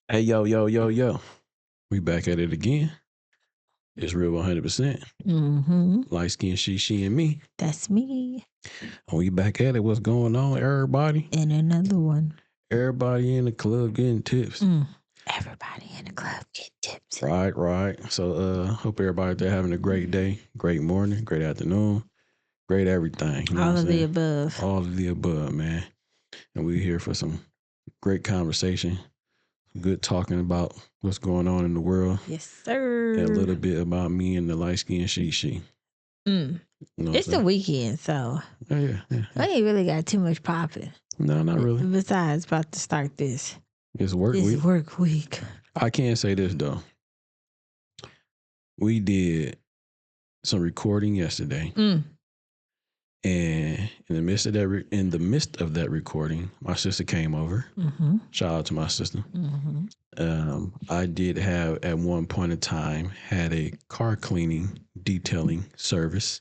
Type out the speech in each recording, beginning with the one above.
Hey, yo, yo, yo, yo. We back at it again. It's Real 100%. Mm-hmm. Light skin, she, and me. That's me. We back at it. What's going on, everybody? And another one. Everybody in the club getting tips. Everybody in the club get tips. Right. So hope everybody there having a great day, great morning, great afternoon, great everything. You know All what of I'm the saying? above. All of the above, man. And we're here for some great conversation, good talking about what's going on in the world. Yes, sir. And a little bit about me and the light skin she. Mm. You know what It's I'm the saying? weekend, so Yeah. I ain't really got too much popping. No, not really. Besides, about to start this. It's work This week. work week. I can say this though. We did some recording yesterday, and in the midst of that recording, my sister came over. Mm-hmm. Shout out to my sister. Mm-hmm. I did have at one point in time had a car cleaning detailing service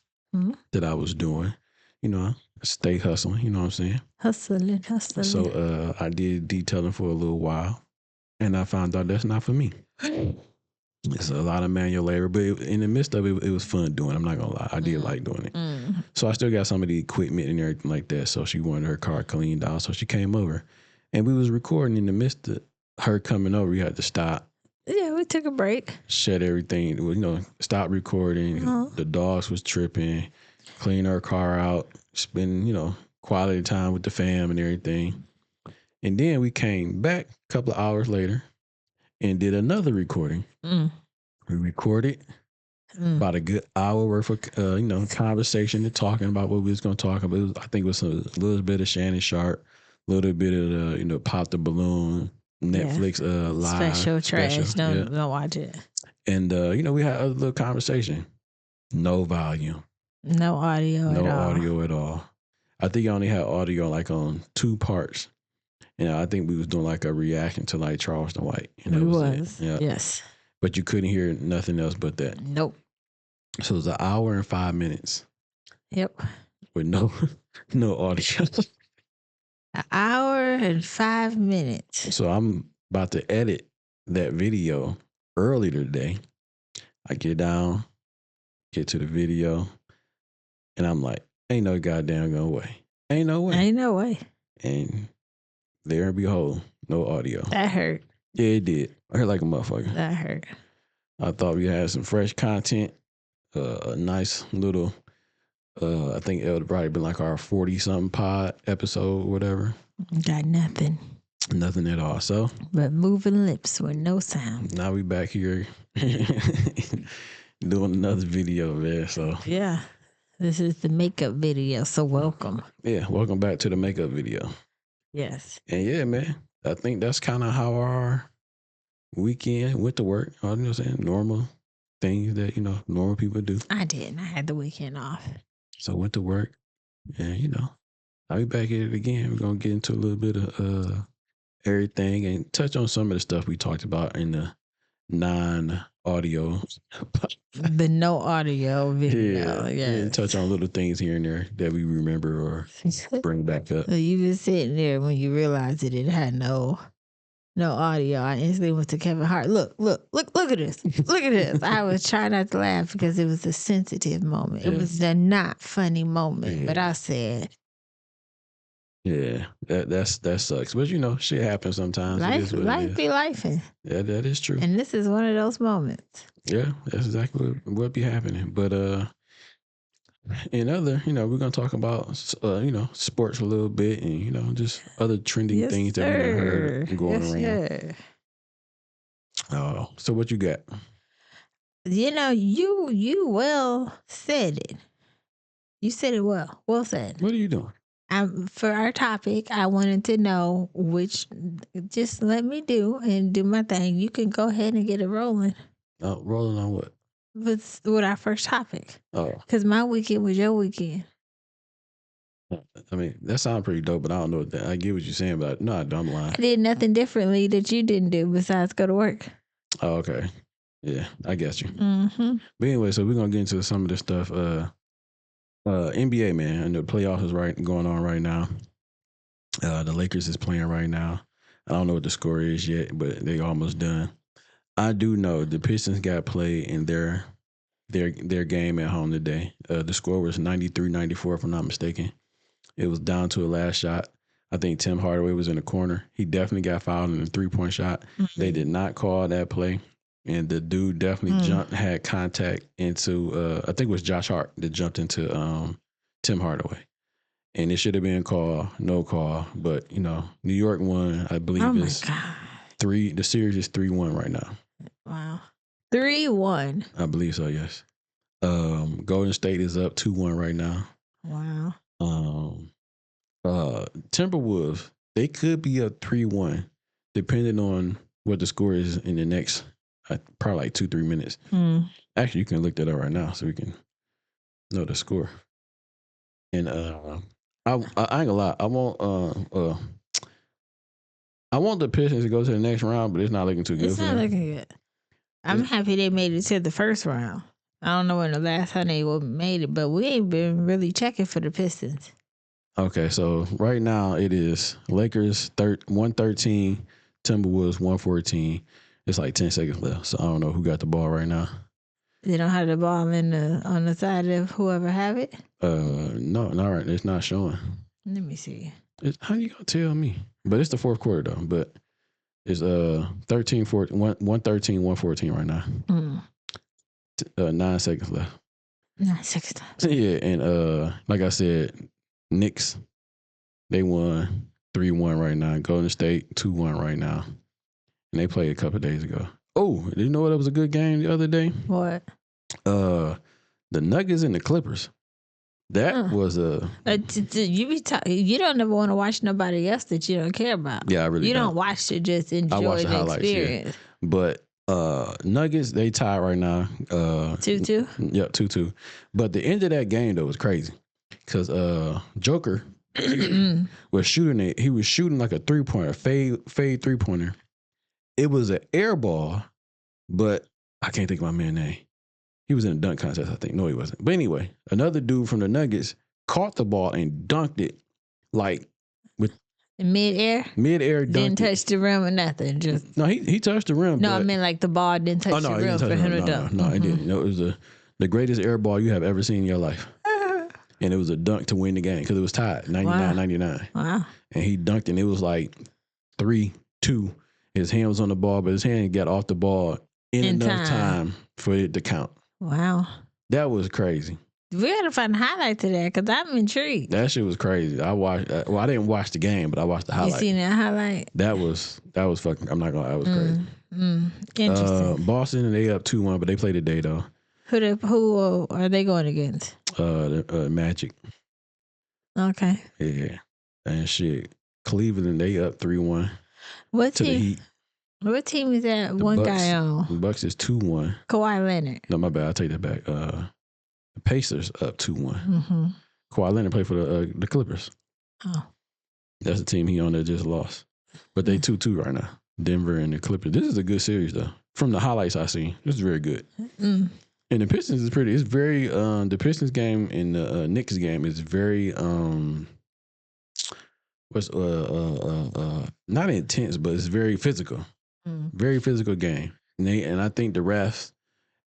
that I was doing. You know, stay hustling. You know what I'm saying? Hustling. So I did detailing for a little while, and I found out that's not for me. It's a lot of manual labor, but in the midst of it, it was fun doing. I'm not gonna lie, I did like doing it. So I still got some of the equipment and everything like that. So she wanted her car cleaned out, so she came over, and we was recording. In the midst of her coming over, we had to stop. Yeah, we took a break. Shut everything. Stop recording. The dogs was tripping. Clean her car out. Spend quality time with the fam and everything. And then we came back a couple of hours later and did another recording. We recorded about a good hour worth of conversation and talking about what we was going to talk about. I think it was a little bit of Shannon Sharp, a little bit of Pop the Balloon, Netflix live special trash. Don't watch it. And we had a little conversation. No volume. No audio at all. No audio at all. I think I only had audio like on two parts. And I think we was doing like a reaction to like Charleston White. And that was it. Yeah. Yes. But you couldn't hear nothing else but that. Nope. So it was an hour and 5 minutes. Yep. With no audio. An hour and 5 minutes. So I'm about to edit that video early today. I get down, get to the video, and I'm like, ain't no goddamn way. Ain't no way. And there and behold, no audio. That hurt. Yeah, it did. I heard like a motherfucker. That hurt. I thought we had some fresh content, a nice little, I think it would probably been like our 40-something pod episode, whatever. Got nothing. Nothing at all. So, but moving lips with no sound. Now we back here doing another video, man. So yeah, this is the makeup video. So welcome. Yeah, welcome back to the makeup video. Yes. And yeah, man, I think that's kind of how our weekend went to work. You know what I'm saying? Normal things that normal people do. I didn't. I had the weekend off. So went to work, and I'll be back at it again. We're gonna get into a little bit of everything and touch on some of the stuff we talked about in the non-audio. The no audio video. Yeah. And touch on little things here and there that we remember or bring back up. You been sitting there when you realized it had no audio. I instantly went to Kevin Hart. Look at this. Look at this. I was trying not to laugh because it was a sensitive moment. It was a not funny moment. But I said, yeah, that sucks. But shit happens sometimes. Life be lifing. Yeah, that is true. And this is one of those moments. Yeah, that's exactly what be happening. But in other, we're gonna talk about sports a little bit and just other trending things that we heard going around. Oh, so what you got? You well said it. You said it well. Well said. What are you doing? For our topic, I wanted to know which. Just let me do my thing. You can go ahead and get it rolling. Rolling on what? With our first topic. Oh, because my weekend was your weekend. I mean, that sounds pretty dope, but I don't know. I get what you're saying, but no, I don't lie. I did nothing differently that you didn't do besides go to work. Oh, okay. Yeah, I get you. Mm-hmm. But anyway, so we're gonna get into some of this stuff. NBA, man, and the playoffs is going on right now. The Lakers is playing right now. I don't know what the score is yet, but they almost done. I do know the Pistons got played in their game at home today. The score was 93-94, if I'm not mistaken. It was down to a last shot. I think Tim Hardaway was in the corner. He definitely got fouled in a 3-point shot. Mm-hmm. They did not call that play. And the dude definitely had contact into, I think it was Josh Hart that jumped into Tim Hardaway. And it should have been no call. But, New York won, I believe is 3. The series is 3-1 right now. Wow. 3-1. I believe so, yes. Golden State is up 2-1 right now. Wow. Timberwolves, they could be up 3-1, depending on what the score is in the next probably like 2-3 minutes. Actually, you can look that up right now so we can know the score. And I ain't gonna lie, I want the Pistons to go to the next round, but it's not looking too good. It's not looking good. I'm happy they made it to the first round. I don't know when the last time they made it, but we ain't been really checking for the Pistons. Okay, so right now it is Lakers 113, Timberwolves 114. It's like 10 seconds left, so I don't know who got the ball right now. They don't have the ball on the side of whoever have it? No, not right. It's not showing. Let me see. How you gonna tell me? But it's the fourth quarter though. But it's 113, 114 right now. 9 seconds left. 9 seconds left. Yeah, and like I said, Knicks, they won 3-1 right now. Golden State 2-1 right now. And they played a couple of days ago. Oh, did you know what? It was a good game the other day? What? The Nuggets and the Clippers. That was a. You don't ever want to watch nobody else that you don't care about. Yeah, I really. You don't watch to just enjoy the experience. Yeah. But Nuggets, they tied right now. 2-2. Yep, 2-2. But the end of that game though was crazy because Joker was shooting it. He was shooting like a 3-pointer, fade 3-pointer. It was an air ball, but I can't think of my man's name. He was in a dunk contest, I think. No, he wasn't. But anyway, another dude from the Nuggets caught the ball and dunked it like with midair. Midair, didn't touch the rim or nothing. Just no, he touched the rim. No, I mean like the ball didn't touch the rim for him to dunk. No, it didn't. It was the greatest air ball you have ever seen in your life, and it was a dunk to win the game because it was tied 99-99. Wow! And he dunked, and it was like 3-2. His hand was on the ball, but his hand got off the ball in enough time for it to count. Wow. That was crazy. We got to find a highlight to that because I'm intrigued. That shit was crazy. I watched. Well, I didn't watch the game, but I watched the highlight. You seen that highlight? That was fucking. I'm not gonna. That was crazy. Interesting. Boston, they up 2-1, but they played today though. Who are they going against? Magic. Okay. Yeah, and shit. Cleveland, they up 3-1. What to team? The Heat. What team is that? The Bucks, guy on? The Bucks is 2-1. Kawhi Leonard. No, my bad. I'll take that back. The Pacers up 2-1. Kawhi Leonard played for the Clippers. Oh. That's the team he on that just lost. But they 2-2 right now. Denver and the Clippers. This is a good series though. From the highlights I seen, this is very good. And the Pistons is pretty. It's very. The Pistons game and the Knicks game is very. Not intense, but it's very physical. Very physical game. And I think the refs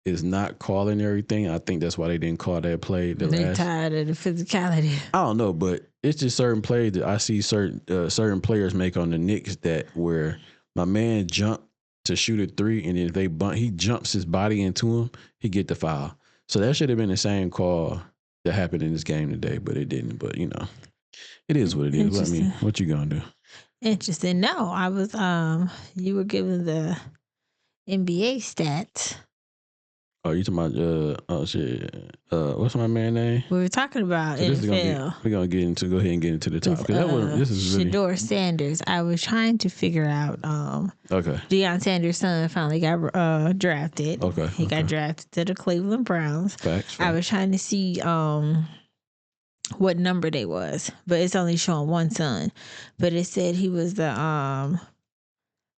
is not calling everything. I think that's why they didn't call that play. They're tired of the physicality. I don't know, but it's just certain plays that I see certain players make on the Knicks that where my man jumped to shoot a 3, and then if they bunt, he jumps his body into him, he get the foul. So that should have been the same call that happened in this game today, but it didn't. But it is what it is. I mean, what you gonna do? Interesting. No, I was. You were giving the NBA stats. Oh, you talking about oh shit. What's my man's name? We were talking about so NFL. We're gonna go ahead and get into the topic. This is really Shedeur Sanders. I was trying to figure out. Okay. Deion Sanders' son finally got drafted. Okay. He got drafted to the Cleveland Browns. Facts. I was trying to see what number they was, but it's only showing one son. But it said he was the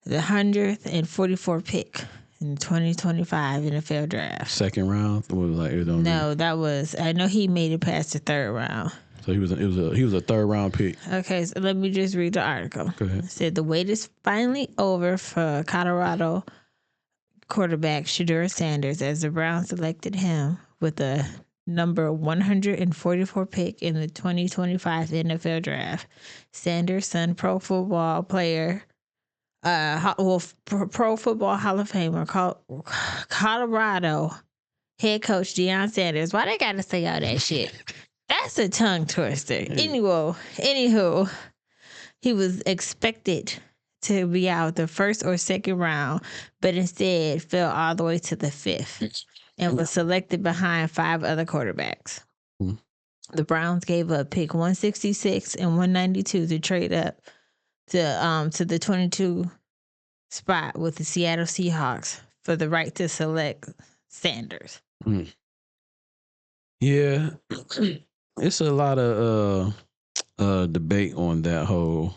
144th pick in the 2025 NFL draft. Second round? No, that was. I know he made it past the third round. So he was a third round pick. Okay, so let me just read the article. Go ahead. It said the wait is finally over for Colorado quarterback Shedeur Sanders as the Browns selected him with the number 144 pick in the 2025 NFL Draft. Sanders' son, Pro Football Player, Pro Football Hall of Famer, Colorado head coach Deion Sanders. Why they gotta say all that shit? That's a tongue twister. Anywho, he was expected to be out the first or second round, but instead fell all the way to the fifth and was selected behind 5 other quarterbacks. Mm. The Browns gave up pick 166 and 192 to trade up to the 22 spot with the Seattle Seahawks for the right to select Sanders. Mm. Yeah, it's a lot of debate on that whole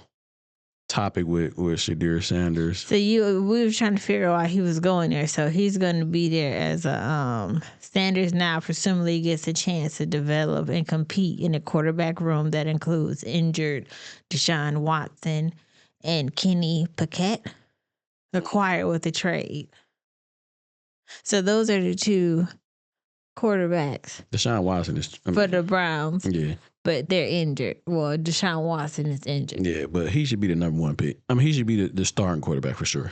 topic with Shedeur Sanders. So we were trying to figure out why he was going there. So he's going to be there as a Sanders now presumably gets a chance to develop and compete in a quarterback room that includes injured Deshaun Watson and Kenny Pickett, acquired with a trade. So those are the 2 quarterbacks. Deshaun Watson is for the Browns. Yeah. But they're injured. Well, Deshaun Watson is injured. Yeah, but he should be the number 1 pick. I mean, he should be the starting quarterback for sure.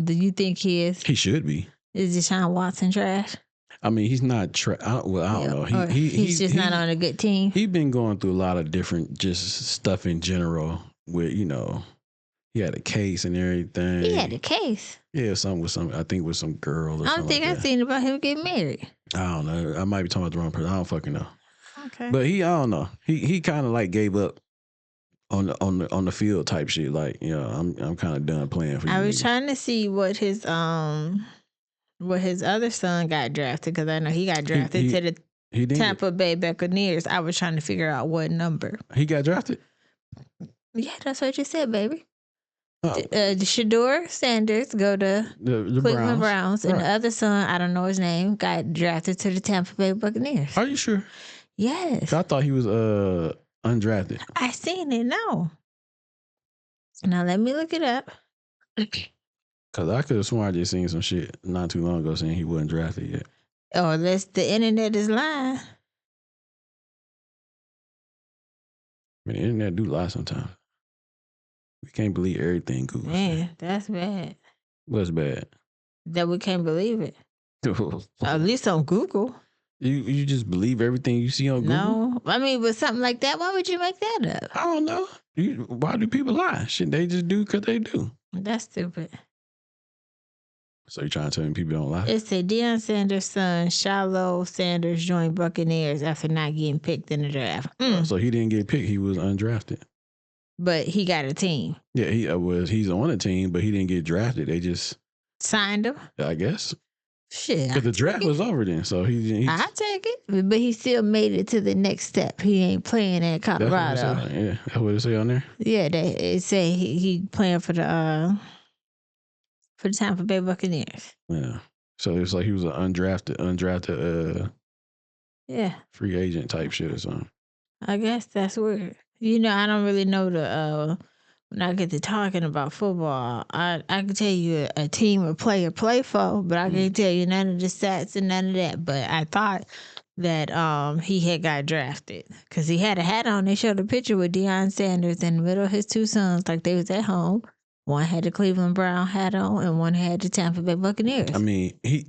Do you think he is? He should be. Is Deshaun Watson trash? I mean, he's not trash. I don't know. He's just not on a good team. He's been going through a lot of different just stuff in general with, he had a case and everything. He had a case? Yeah, something with I think with some girl or I don't think I've seen about him getting married. I don't know. I might be talking about the wrong person. I don't fucking know. Okay. But I don't know. He kind of like gave up on the field type shit. Like, I'm kind of done playing for you. I was trying to see what his other son got drafted, because I know he got drafted to the Tampa Bay Buccaneers. I was trying to figure out what number. He got drafted? Yeah, that's what you said, baby. Shedeur Sanders go to the Cleveland Browns, and the other son, I don't know his name, got drafted to the Tampa Bay Buccaneers. Are you sure? Yes. I thought he was undrafted. I seen it. No. Now let me look it up. Because I could have sworn I just seen some shit not too long ago saying he wasn't drafted yet. Oh, unless the internet is lying. I mean, the internet do lie sometimes. We can't believe everything Google Man, says. that's bad. What's bad? That we can't believe it. At least on Google. You just believe everything you see on Google? No. I mean, with something like that, why would you make that up? I don't know. Why do people lie? Shit, they just do because they do. That's stupid. So you trying to tell me people don't lie? It said Deion Sanders' son, Shiloh Sanders, joined Buccaneers after not getting picked in the draft. So he didn't get picked. He was undrafted. But he got a team. Yeah, he's on a team, but he didn't get drafted. They just signed him, I guess. Shit. Because the draft was over then, so he I take it. But he still made it to the next step. He ain't playing at Colorado. That's what it say on there? Yeah, it say he playing for the Tampa Bay Buccaneers. Yeah. So it's like he was an undrafted free agent type shit or something. I guess that's weird. I don't really know when I get to talking about football, I can tell you a team or player play for, but I can't tell you none of the stats and none of that. But I thought that he had got drafted because he had a hat on. They showed a picture with Deion Sanders in the middle of his 2 sons, like they was at home. One had the Cleveland Brown hat on, and one had the Tampa Bay Buccaneers. I mean, he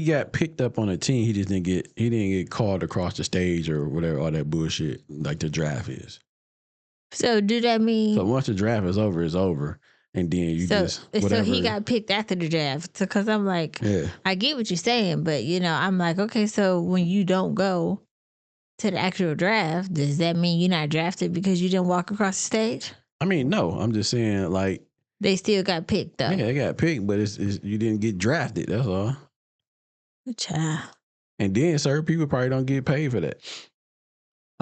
got picked up on a team. He just didn't get called across the stage or whatever, all that bullshit like the draft is. So do that mean? So once the draft is over, it's over, and then you just whatever. So he got picked after the draft because I'm like, I get what you're saying, but I'm like, okay, so when you don't go to the actual draft, does that mean you're not drafted because you didn't walk across the stage? I mean, no. I'm just saying, like, they still got picked though. Yeah, they got picked, but it's you didn't get drafted. That's all. Child. And then certain people probably don't get paid for that.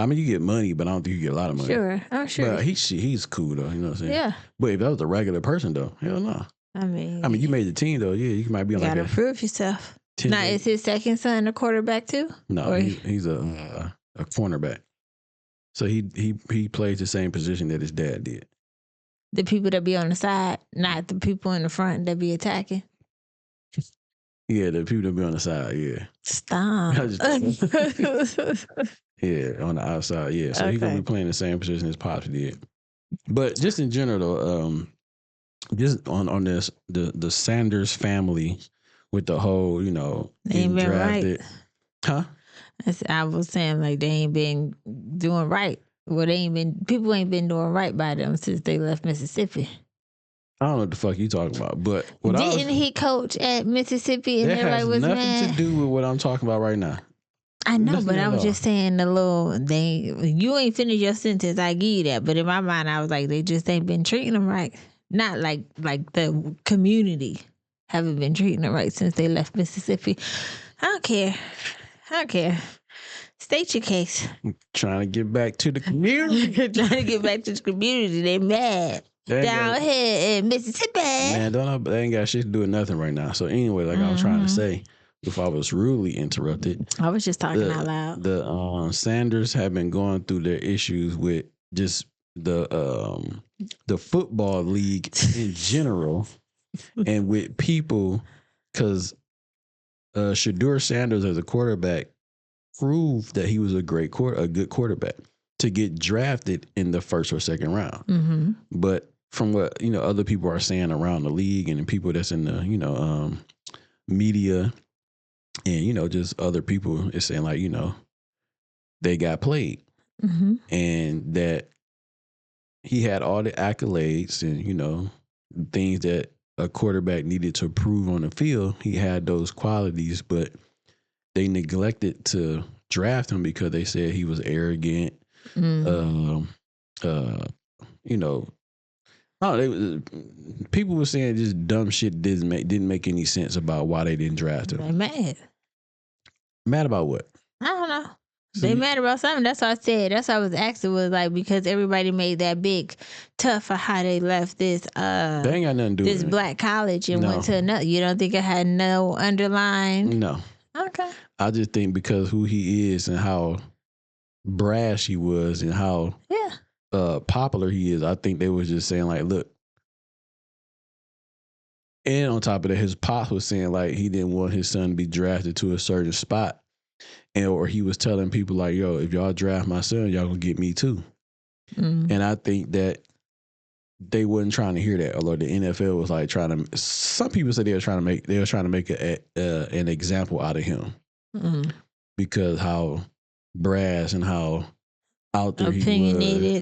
I mean, you get money, but I don't think you get a lot of money. Sure, I'm sure. But he's cool though. You know what I'm saying? Yeah. But if that was a regular person though, hell no. I mean, you made the team though. Yeah, you might be on like gotta prove yourself. 10 now, is his second son a quarterback too? No, he's a cornerback. So he plays the same position that his dad did. The people that be on the side, not the people in the front that be attacking. Yeah, the people that be on the side. Yeah. Stop. Yeah, on the outside. Yeah, so he's gonna be playing the same position his pops did. But just in general, though, just on this the Sanders family with the whole, you know, getting drafted, right. Huh? I was saying like they ain't been doing right. Well, people ain't been doing right by them since they left Mississippi. I don't know what the fuck you talking about, but didn't he coach at Mississippi and everybody was mad? That has nothing to do with what I'm talking about right now. I know, but I was just saying you ain't finished your sentence. I give you that, but in my mind, I was like, they just ain't been treating them right. Not like the community haven't been treating them right since they left Mississippi. I don't care. State your case. I'm trying to get back to the community. They mad. Down here in Mississippi. Man, they ain't got shit to do with nothing right now. So anyway, like I was trying to say, if I was rudely interrupted. I was just talking out loud. The Sanders have been going through their issues with just the football league in general and with people, because Shedeur Sanders as a quarterback proved that he was a good quarterback to get drafted in the first or second round. Mm-hmm. But from what, you know, other people are saying around the league and the people that's in the, you know, media and, you know, just other people is saying like, you know, they got played and that he had all the accolades and, you know, things that a quarterback needed to prove on the field. He had those qualities, but they neglected to draft him because they said he was arrogant. You know, people were saying just dumb shit didn't make any sense about why they didn't draft him. They mad. Mad about what? I don't know. They mad about something. That's what I said. That's what I was asking, was like, because everybody made that big tough for how they left this they ain't got nothing to do this with black college and went to another. You don't think it had no underlying? No. Okay. I just think because who he is and how brash he was and how popular he is, I think they was just saying like, look. And on top of that, his pop was saying like he didn't want his son to be drafted to a certain spot. Or he was telling people like, yo, if y'all draft my son, y'all gonna get me too. And I think that they wasn't trying to hear that. Although the NFL was like some people said they were trying to make an example out of him because how brash and how out there he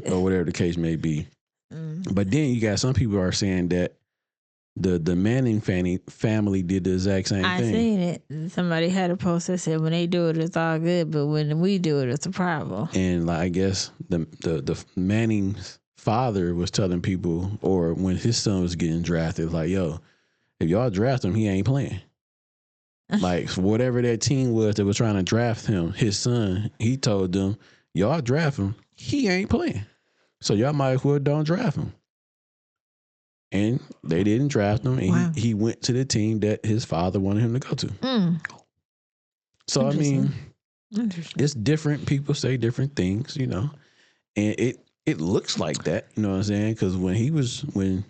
was, or whatever the case may be. But then you got some people are saying that the Manning family did the exact same thing. I seen it. Somebody had a post that said when they do it, it's all good, but when we do it, it's a problem. And like, I guess the Manning's father was telling people, or when his son was getting drafted, like, yo, if y'all draft him, he ain't playing. Like whatever that team was that was trying to draft him, his son, he told them, y'all draft him, he ain't playing. So y'all might as well don't draft him. And they didn't draft him, and he went to the team that his father wanted him to go to. So I mean, it's different. People say different things, you know, and it looks like that, you know what I'm saying? Because when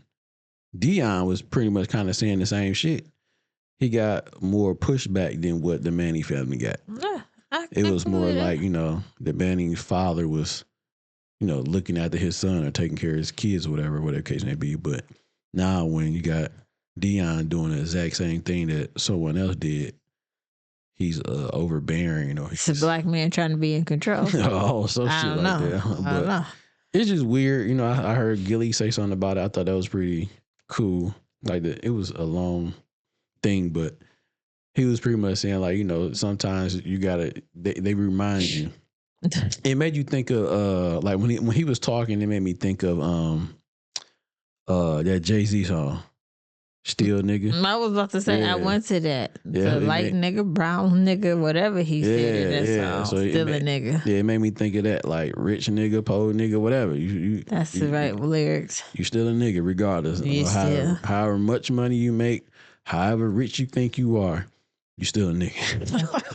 Dion was pretty much kind of saying the same shit, he got more pushback than what the Manning family got. It was more like, you know, the Manning's father was, you know, looking after his son or taking care of his kids or whatever the case may be, but. Now, when you got Dion doing the exact same thing that someone else did, he's overbearing. Or it's a black man trying to be in control. Oh, some shit like that. I don't know. It's just weird. You know, I heard Gilly say something about it. I thought that was pretty cool. Like, it was a long thing, but he was pretty much saying, like, you know, sometimes you got to, they remind you. It made you think of, like, when he was talking, it made me think of, that Jay-Z song, Still Nigga. I was about to say, I went to that. The light nigga, brown nigga, whatever he said in that song. So still a nigga. Yeah, it made me think of that, like rich nigga, poor nigga, whatever. That's the right lyrics. You still a nigga regardless. However much money you make, however rich you think you are, you still a nigga.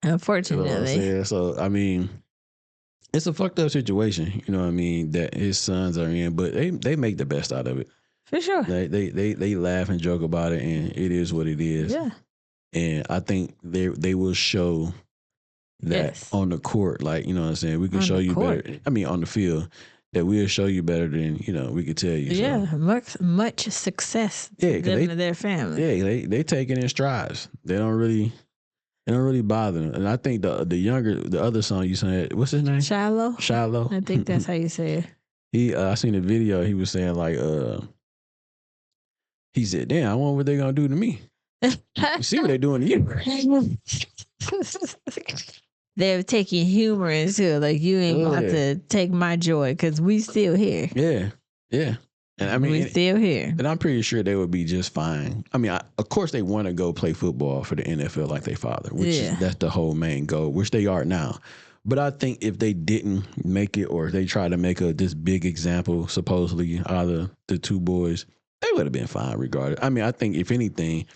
Unfortunately. You know what I'm saying? So, I mean, it's a fucked up situation. You know what I mean? That his sons are in, but they make the best out of it. For sure. They laugh and joke about it, and it is what it is. Yeah. And I think they will show that on the court, like, you know what I'm saying? We can show you better. I mean, on the field, that we'll show you better than, you know, we could tell you. Yeah, so. much success to them and their family. Yeah, they take it in strides. They don't really bother them. And I think the other song you sang, what's his name? Shiloh. I think that's how you say it. I seen a video. He was saying like, he said, "Damn, I wonder what they're gonna do to me." You see what they're doing to you. They're taking humor into it. Like, you ain't about to take my joy because we still here. Yeah. And I mean, we still here. And I'm pretty sure they would be just fine. I mean, of course they want to go play football for the NFL like their father, which that's the whole main goal, which they are now. But I think if they didn't make it, or if they tried to make this big example, supposedly out of the two boys, they would have been fine regardless. I mean, I think if anything,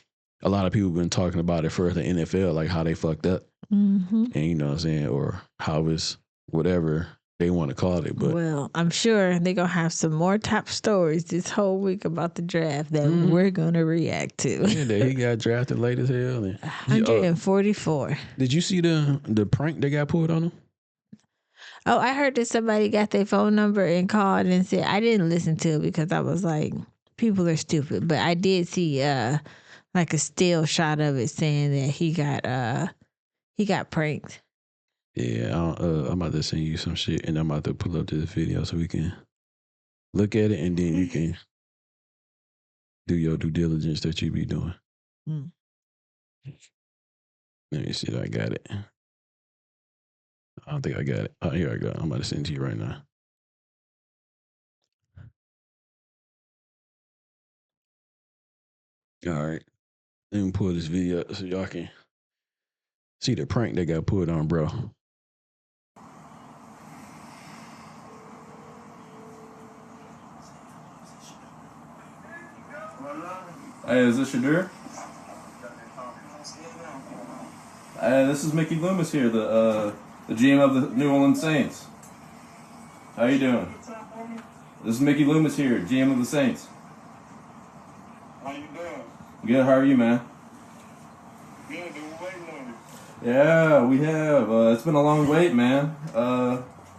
a lot of people have been talking about it for the NFL, like how they fucked up. Mm-hmm. And you know what I'm saying? Or how it's whatever they want to call it. But well, I'm sure they're going to have some more top stories this whole week about the draft that we're going to react to. Yeah, that he got drafted late as hell. 144. Did you see the prank that got pulled on him? Oh, I heard that somebody got their phone number and called and said, I didn't listen to it because I was like, people are stupid. But I did see like a still shot of it saying that he got pranked. Yeah, I'm about to send you some shit, and I'm about to pull up this video so we can look at it, and then you can do your due diligence that you be doing. Let me see if I got it. I don't think I got it. Oh, here I go. I'm about to send it to you right now. All right. Let me pull this video up so y'all can see the prank that got pulled on, bro. Hey, is this Shadur? Hey, this is Mickey Loomis here, the GM of the New Orleans Saints. How you doing? This is Mickey Loomis here, GM of the Saints. How you doing? Good, how are you, man? Good, been waiting on you. Yeah, we have. It's been a long wait, man.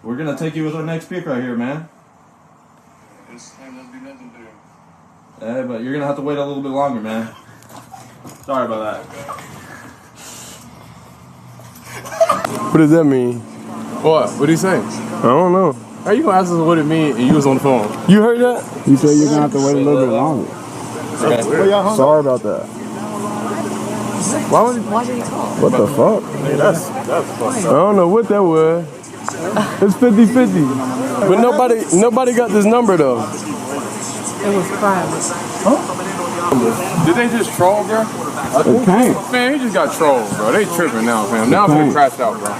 We're going to take you with our next pick right here, man. This ain't gonna be nothing to do. Hey, but you're going to have to wait a little bit longer, man. Sorry about that. What does that mean? What? What did he say? I don't know. How you gonna ask us what it means and you was on the phone? You heard that? You said you're gonna have to wait a little bit longer. Okay. Sorry about that. Why did he call? What the fuck? Hey, that's fucked I up. don't know what that was. It's 50-50. But nobody got this number though. It was private. Did they just troll, bro? They can't. Man, he just got trolled, bro. They tripping now, fam. Now I'm gonna crash out, bro.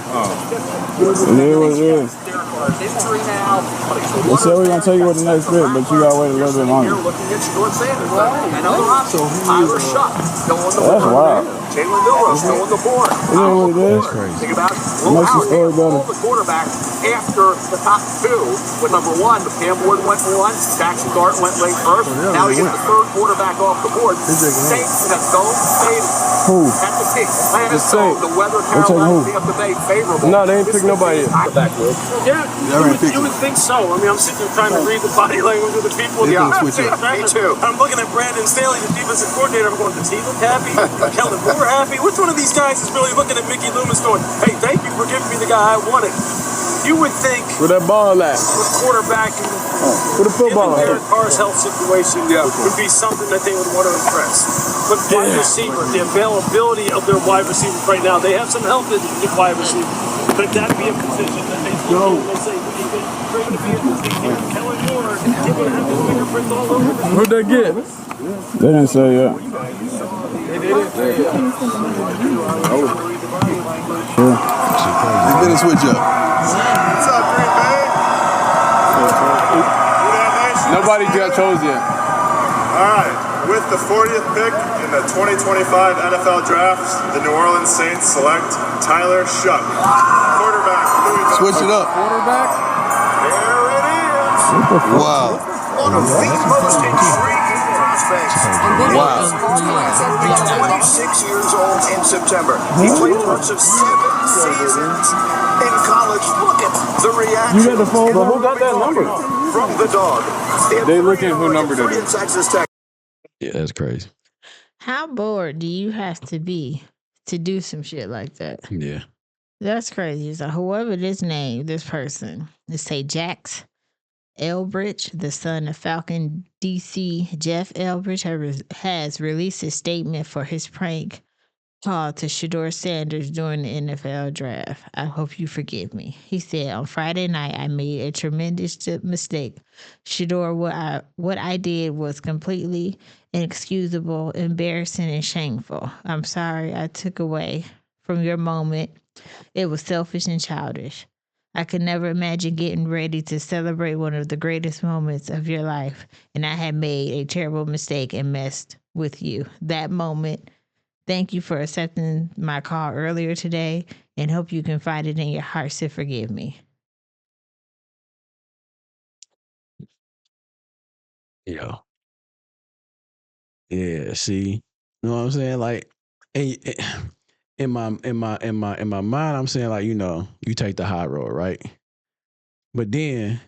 It is what it is. They said we're gonna tell you what the next pick, but you gotta wait a little bit longer. That's wild. Taylor Milrose still on the board. It is what it is. Think about It makes the story better. the quarterback after the top two. With number one, the Cam Ward went one, Jackson Dart went late first. Now he gets the third quarterback off the board. Saints have Dome Stadium. Who? At the peak, Atlanta The Dome, Saints. the weather They're taking Carolina, who? Tampa Bay favorable. No, they ain't picked nobody yet. Yeah, you would think so. I mean, I'm sitting here trying to read the body language of the people. Yeah, me too. I'm looking at Brandon Staley, the defensive coordinator. I'm going, does he look happy? Kellen Moore happy? Which one of these guys is really looking at Mickey Loomis going, hey, thank you for giving me the guy I wanted? You would think Where that ball at? with quarterback and Where the football given at? Derek Carr's health situation would be something that they would want to impress. But wide receiver, the availability of their wide receivers right now, they have some health in wide receiver. Could that be a position that they say, we're going to be interested here? Kellen Moore, he's going to have his fingerprints all over this. Who'd they get? They didn't say yet. They finished with you. What's up, Green Bay? Nobody got chose yet. All right. With the 40th pick in the 2025 NFL Draft, the New Orleans Saints select Tyler Shuck, quarterback, Switch it up. Quarterback? There it is. Wow. One of the most intriguing prospects. Wow. He'll be 26 years old in September. He played parts of 7 seasons in college. Look at the reaction. You got the phone, but who got that number? From the dog. They look at who numbered it in is. Texas Tech. Yeah, that's crazy. How bored do you have to be to do some shit like that? Yeah. That's crazy. So whoever this person, let's say Jax Elbridge, the son of Falcon DC Jeff Elbridge, has released a statement for his prank call to Shedeur Sanders during the NFL draft. I hope you forgive me. He said, on Friday night, I made a tremendous mistake. Shedeur, what I did was completely inexcusable, embarrassing, and shameful. I'm sorry I took away from your moment. It was selfish and childish. I could never imagine getting ready to celebrate one of the greatest moments of your life, and I had made a terrible mistake and messed with you. That moment. Thank you for accepting my call earlier today, and hope you can find it in your hearts to forgive me. Yeah. Yeah. See, you know what I'm saying? Like, in my mind, I'm saying like, you take the high road, right? But then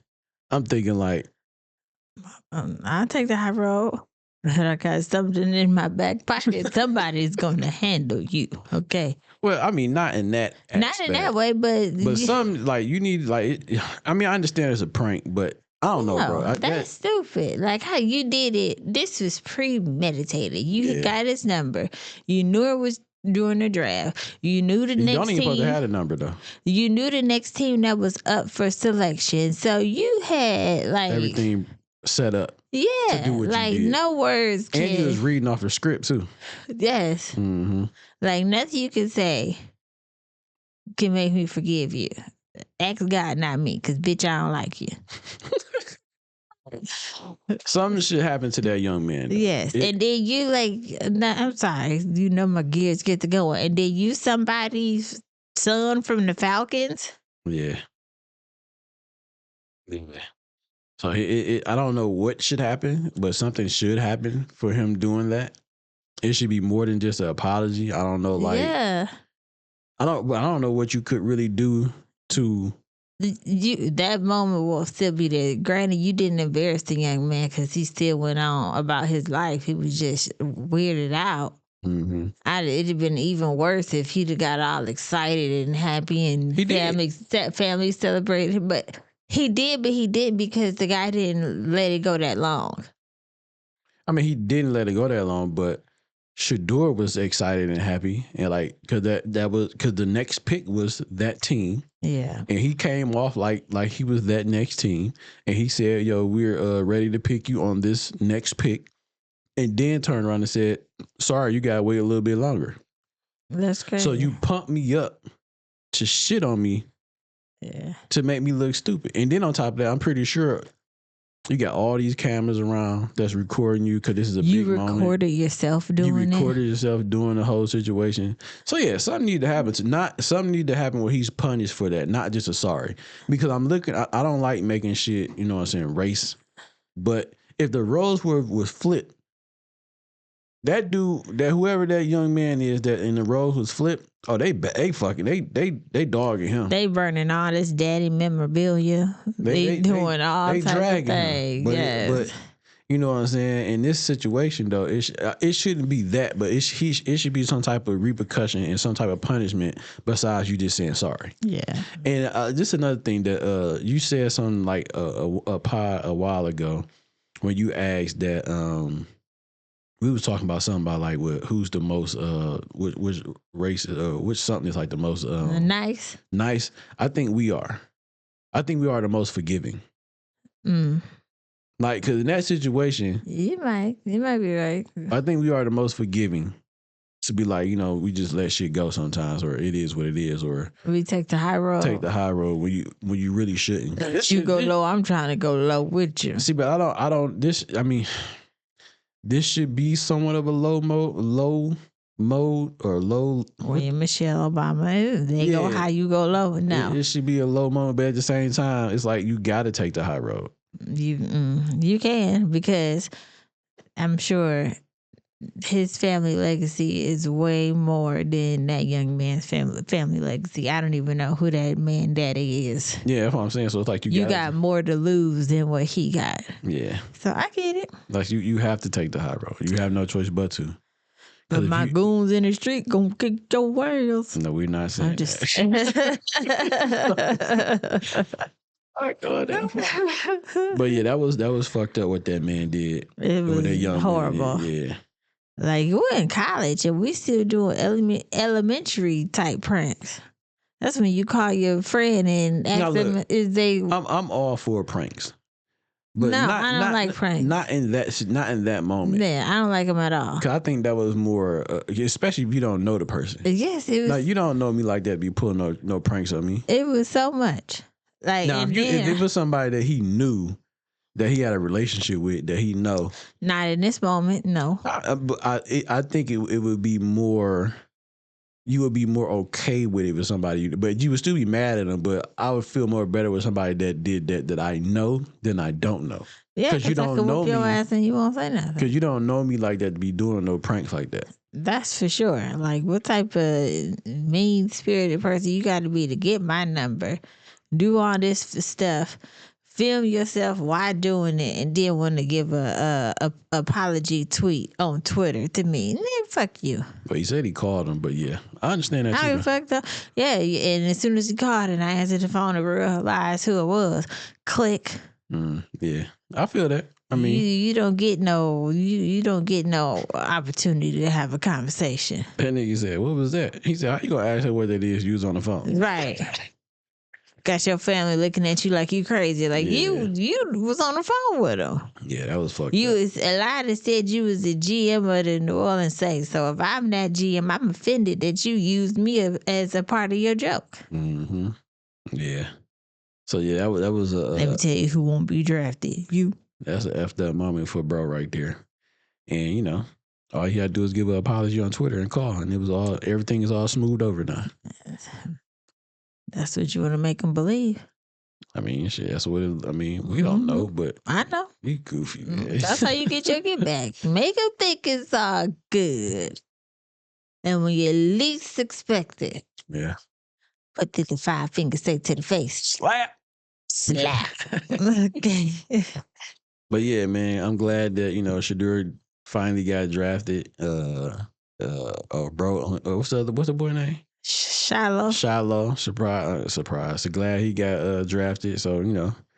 I'm thinking like, I'll take the high road. But I got something in my back pocket. Somebody's going to handle you. Okay. well, I mean, not in that aspect. Not in that way, but some like you need like. I mean, I understand it's a prank, but I don't know, bro. That's stupid. Like how you did it. This was premeditated. You got his number. You knew it was during the draft. You knew the you next don't even team. supposed to have the number though. You knew the next team that was up for selection. So you had like everything set up. Yeah, to do what like you did. no words. And you was reading off a script too. Yes. Mm-hmm. Like nothing you can say can make me forgive you. Ask God, not me, because bitch, I don't like you. Something should happen to that young man. Though. Yes. And then you I'm sorry, my gears get to going. And then you somebody's son from the Falcons? Yeah. So I don't know what should happen, but something should happen for him doing that. It should be more than just an apology. I don't know, like I don't know what you could really do to. That moment will still be there. Granted, you didn't embarrass the young man because he still went on about his life. He was just weirded out. Mm-hmm. It'd have been even worse if he'd have got all excited and happy and family celebrated. But he didn't because the guy didn't let it go that long. I mean, he didn't let it go that long, but Shedeur was excited and happy, and like because the next pick was that team. Yeah, and he came off like he was that next team, and he said, "Yo, we're ready to pick you on this next pick," and then turned around and said, "Sorry, you gotta wait a little bit longer." That's crazy. So you pumped me up to shit on me, to make me look stupid, and then on top of that, I'm pretty sure. You got all these cameras around that's recording you because this is a big moment. You recorded yourself doing it? You recorded yourself doing the whole situation. So yeah, something need to happen. Something need to happen where he's punished for that, not just a sorry. Because I'm looking, I don't like making shit, you know what I'm saying, race. But if the roles was flipped, that dude, whoever that young man is that in the roles was flipped, they dogging him. They burning all this daddy memorabilia. They doing all types of things. But you know what I'm saying? In this situation though, it shouldn't be that, but it should be some type of repercussion and some type of punishment besides you just saying sorry. Yeah. And just another thing that you said something like a pod a while ago when you asked that we was talking about something about like who's the most which race which something is like the most nice. I think we are the most forgiving. Like because in that situation you might be right. I think we are the most forgiving to be like, we just let shit go sometimes, or it is what it is, or we take the high road when you really shouldn't. You go low, I'm trying to go low with you. See, but I don't this should be somewhat of a low mode or low. When Michelle Obama, they go high, you go low. No, it should be a low moment, but at the same time, it's like you got to take the high road. You can, because I'm sure his family legacy is way more than that young man's family legacy. I don't even know who that man daddy is. Yeah, that's what I'm saying. So it's like you got more to lose than what he got. Yeah. So I get it. Like you have to take the high road. You have no choice but to. But my goons in the street gonna kick your wheels. No, we're not saying that. But yeah, that was fucked up what that man did. It was that young horrible. Man, yeah. Like, we're in college and we still doing elementary type pranks. That's when you call your friend and ask them is they. I'm all for pranks. But no, I don't like pranks. Not in that moment. Yeah, I don't like them at all. Cause I think that was more, especially if you don't know the person. Yes, it was. Like, you don't know me like that. Be pulling no pranks on me. It was so much. Like, now, if it was somebody that he knew, that he had a relationship with, that he know. Not in this moment, no. I think it would be more. You would be more okay with it with somebody, but you would still be mad at them. But I would feel more better with somebody that did that I know than I don't know. Yeah, because you don't know me. Your ass and you won't say nothing. Because you don't know me like that to be doing no pranks like that. That's for sure. Like, what type of mean spirited person you got to be to get my number, do all this stuff, film yourself while doing it, and then want to give a apology tweet on Twitter to me? Man, fuck you. But he said he called him. But yeah, I understand that. I fucked up. Yeah, and as soon as he called and I answered the phone and realized who it was, click. Yeah, I feel that. I mean, you don't get no opportunity to have a conversation. That nigga said, "What was that?" He said, "How you gonna ask her what that is? You was on the phone, right?" Got your family looking at you like you crazy. Like, you was on the phone with them. Yeah, that was fucked up. A lot of said you was the GM of the New Orleans Saints. So if I'm that GM, I'm offended that you used me as a part of your joke. Mm-hmm. Yeah. So yeah, that was a. Let me tell you who won't be drafted. You. That's an effed up moment for bro right there. And all you had to do is give an apology on Twitter and call, and everything is all smoothed over now. That's what you want to make them believe. I mean, shit. That's what we don't know, but I know. You goofy, man. That's how you get your get back. Make them think it's all good, and when you least expect it, put the 5 fingers straight to the face. Slap. Okay. But yeah, man, I'm glad that Shadur finally got drafted. Bro, what's the boy name? Shiloh. Surprise. So glad he got drafted. So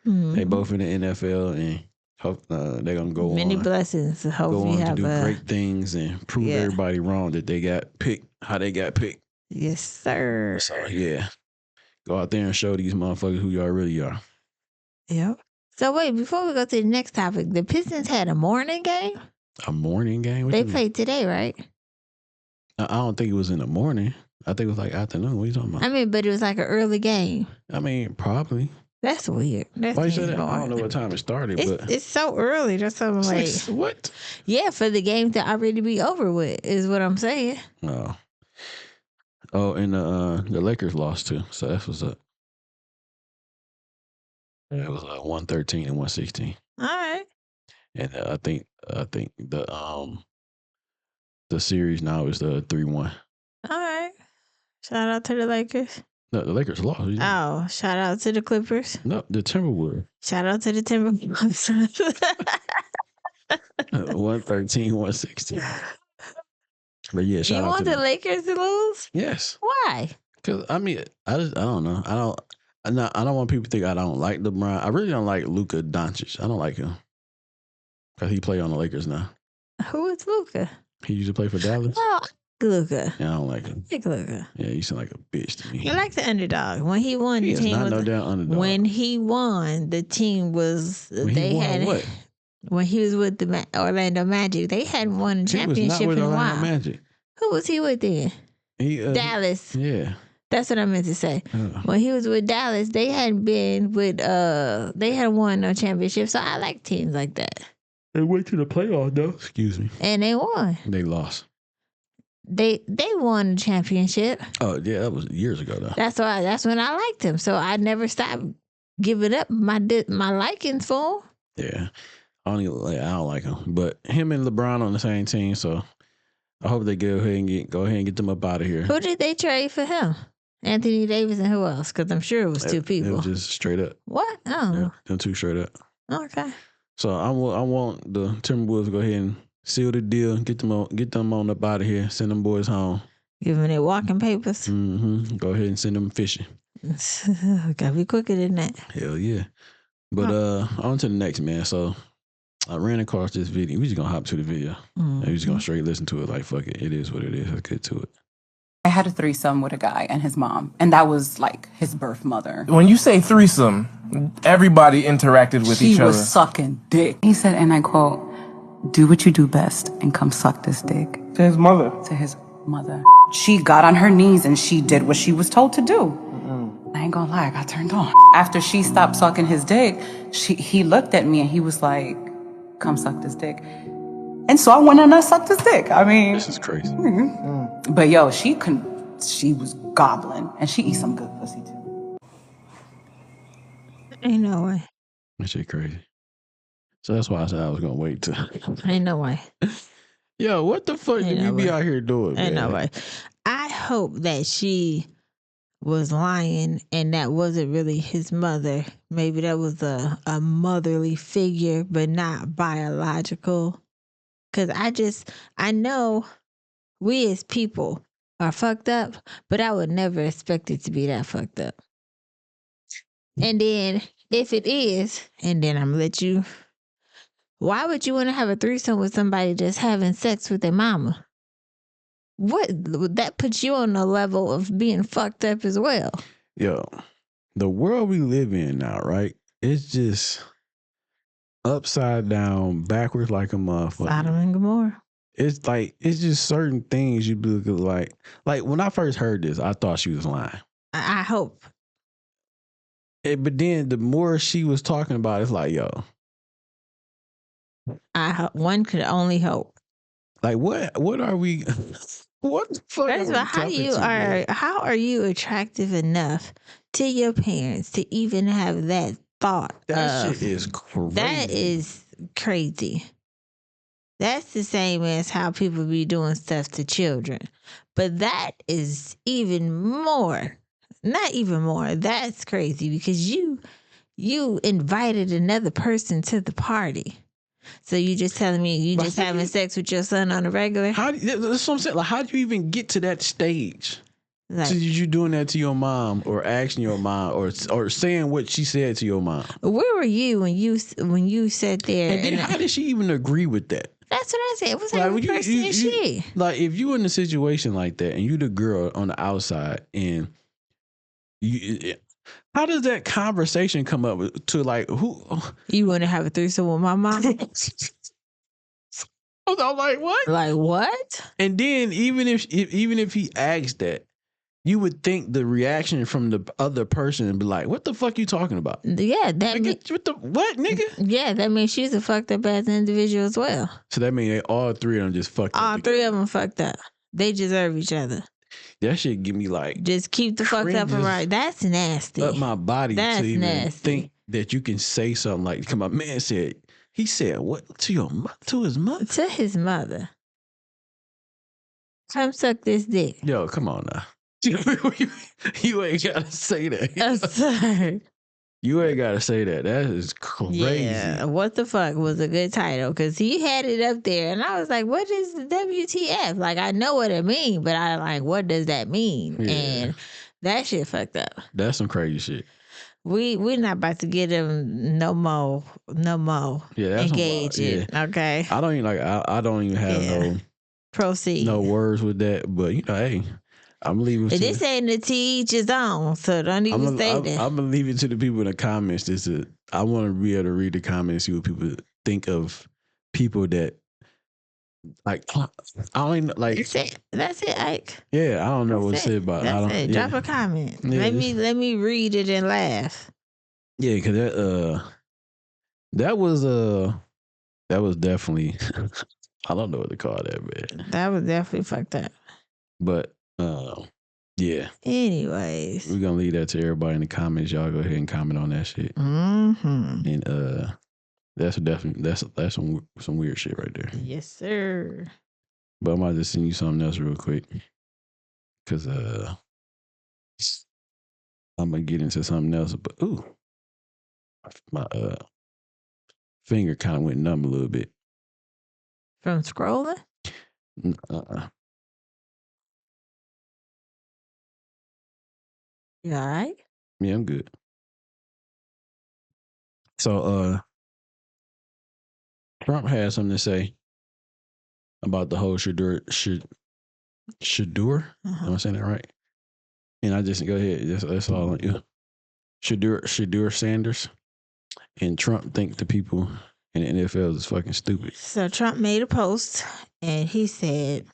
they both in the NFL, and hope they're gonna go many on. blessings. Hope go you on have to do great things and prove everybody wrong that they got picked. How they got picked. Yes, sir. So yeah, go out there and show these motherfuckers who y'all really are. Yep. So wait, before we go to the next topic, the Pistons had a morning game. A morning game? What they played today, right? I don't think it was in the morning. I think it was like afternoon. What are you talking about? I mean, but it was like an early game. I mean, probably. That's weird. That's why you say that? I don't know what time it started, but it's so early. That's something like what? Yeah, for the game to already be over with is what I'm saying. Oh, and the Lakers lost too, so that's what's up. It was 113 and 116. All right. And I think the series now is the 3-1. All right. Shout out to the Lakers. No, the Lakers lost. Oh, shout out to the Clippers. No, the Timberwolves. Shout out to the Timberwolves. 113, 116. But yeah, shout out to you want the Lakers to lose? Yes. Why? Because I don't know. I don't want people to think I don't like LeBron. I really don't like Luka Doncic. I don't like him because he play on the Lakers now. Who is Luka? He used to play for Dallas. Oh, Luka. Yeah, I don't like him. Like Luka. Yeah, you sound like a bitch to me. He likes the underdog. When he won, he the team was no damn underdog. When he won, the team was what? When he was with the Orlando Magic, they hadn't won a championship in a while. Magic. Who was he with then? Dallas. Yeah. That's what I meant to say. When he was with Dallas, they hadn't been with they hadn't won no championship. So I like teams like that. They went to the playoffs though. Excuse me. And they won. They lost. they won the championship. Oh yeah, that was years ago though. That's when I liked him. So I never stopped giving up my likings for him. Yeah, I don't like him, but him and LeBron on the same team, so I hope they go ahead and get them up out of here. Who did they trade for him? Anthony Davis and who else? Because I'm sure it was two people. It was just straight up. What? Oh, Yeah, them two straight up. Okay. So I want the Timberwolves to go ahead and seal the deal, get them on up out of here, send them boys home. Give them their walking papers. Mm-hmm. Go ahead and send them fishing. Gotta be quicker than that. Hell yeah. But on to the next, man. So I ran across this video. We just gonna hop to the video. We just gonna straight listen to it. Like fuck it, it is what it is. Let's get to it. I had a threesome with a guy and his mom, and that was like his birth mother. When you say threesome, everybody interacted with each other. She was sucking dick. He said, and I quote, "Do what you do best and come suck this dick." To his mother. To his mother. She got on her knees and she did what she was told to do. I ain't gonna lie, I got turned on. After she stopped sucking his dick, he looked at me and he was like, "Come suck this dick." And so I went and I sucked his dick. I mean, this is crazy. But yo, she was gobbling, and she eats some good pussy too. Ain't no way. That shit crazy. So that's why I said I was gonna wait till. Ain't no way. Yo, what the fuck did we be out here doing? Ain't man? no way. I hope that she was lying and that wasn't really his mother. Maybe that was a motherly figure, but not biological. Because I know we as people are fucked up, but I would never expect it to be that fucked up. And then if it is, and then I'm gonna let you, why would you want to have a threesome with somebody just having sex with their mama? What, that puts you on the level of being fucked up as well. Yo, the world we live in now, right? It's just upside down, backwards like a motherfucker. Sodom and Gomorrah. It's just certain things you be looking like when I first heard this, I thought she was lying. I hope. But then the more she was talking about it, it's like, yo. One could only hope. Like what are we what the fuck? First of all, how are you attractive enough to your parents to even have that thought? That shit is crazy. That is crazy. That's the same as how people be doing stuff to children. But that is even more. Not even more. That's crazy because you invited another person to the party. So you just telling me you just having sex with your son on a regular? That's what I'm saying. Like, how do you even get to that stage? Like, so you doing that to your mom, or asking your mom, or saying what she said to your mom? Where were you when you sat there? And then how did she even agree with that? That's what I said. What's like, what person is she? Like, if you in a situation like that and you the girl on the outside and how does that conversation come up to like who? You want to have a threesome with my mom? I'm like, what? Like what? And then even if he asked that, you would think the reaction from the other person would be like, "What the fuck you talking about?" Yeah, that means what, nigga? Yeah, that means she's a fucked up ass individual as well. So that means all three of them just fucked up. All three of them fucked up. They deserve each other. That shit give me like just keep the fucked up and right. That's nasty. Up my body That's to even nasty. think that you can say something like, "Come on, man said." He said what to your to his mother? To his mother. Come suck this dick. Yo, come on now. You ain't gotta say that. I'm sorry. You ain't gotta say that. That is crazy. Yeah, what the fuck was a good title? Because he had it up there, and I was like, "What is the WTF?" Like, I know what it means, but I like, what does that mean? Yeah. And that shit fucked up. That's some crazy shit. We're not about to get him no more. Yeah, that's engaging. Yeah. Okay. I don't even I don't even have no proceed. No words with that, but hey. I'm leaving. This ain't the to each his own, so don't even say that. I'm gonna leave it to the people in the comments. I want to be able to read the comments, see what people think of people that like. I don't even, like. That's it, Ike. Yeah, I don't know what to say about. That's it. Drop a comment. Yeah, let me read it and laugh. Yeah, because that was definitely. I don't know what to call that, man. That was definitely fucked up. But yeah. Anyways, We're gonna leave that to everybody in the comments. Y'all go ahead and comment on that shit. Mm-hmm. And that's definitely that's some weird shit right there. Yes, sir. But I might just send you something else real quick. Cause I'm gonna get into something else. But my finger kind of went numb a little bit. From scrolling? You all right? Yeah, I'm good. So Trump had something to say about the whole Shadur. Am I saying that right? And I just go ahead. That's all on you. Shadur Sanders and Trump think the people in the NFL is fucking stupid. So Trump made a post and he said,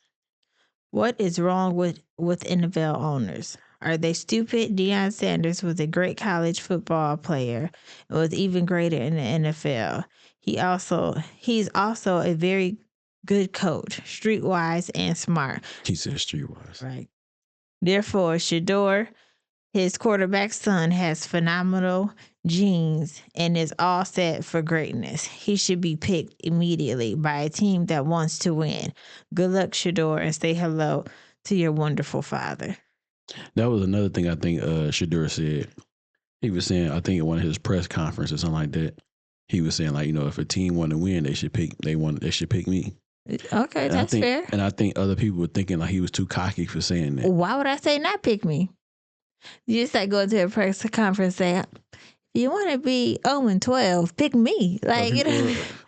"What is wrong with NFL owners? Are they stupid? Deion Sanders was a great college football player and was even greater in the NFL. He's also a very good coach, streetwise and smart." He said streetwise. Right. Therefore, Shador, his quarterback son, has phenomenal genes and is all set for greatness. He should be picked immediately by a team that wants to win. Good luck, Shador, and say hello to your wonderful father. That was another thing I think Shadur said. He was saying, I think at one of his press conferences or something like that, he was saying, like, if a team want to win, they should pick me. Okay, and that's fair. And I think other people were thinking like he was too cocky for saying that. Why would I say not pick me? You just like go to a press conference and say, you want to be 0-12, pick me. Like,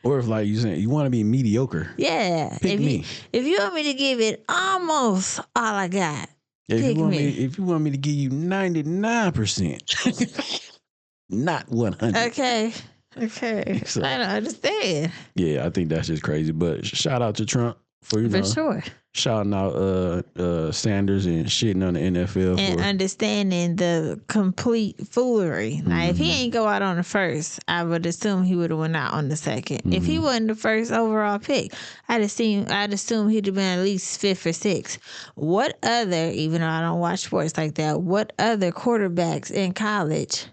or if like you saying you want to be mediocre. Yeah. Pick me. If you want me to give it almost all I got, pick me. If you want me to give you 99%, not 100. Okay. So, I don't understand. Yeah, I think that's just crazy. But shout out to Trump for sure shouting out Sanders and shitting on the NFL and understanding the complete foolery. Now, if he ain't go out on the first, I would assume he would have went out on the second. If he wasn't the first overall pick, I'd assume he'd have been at least 5th or 6th. What other, even though I don't watch sports like that, what other quarterbacks in college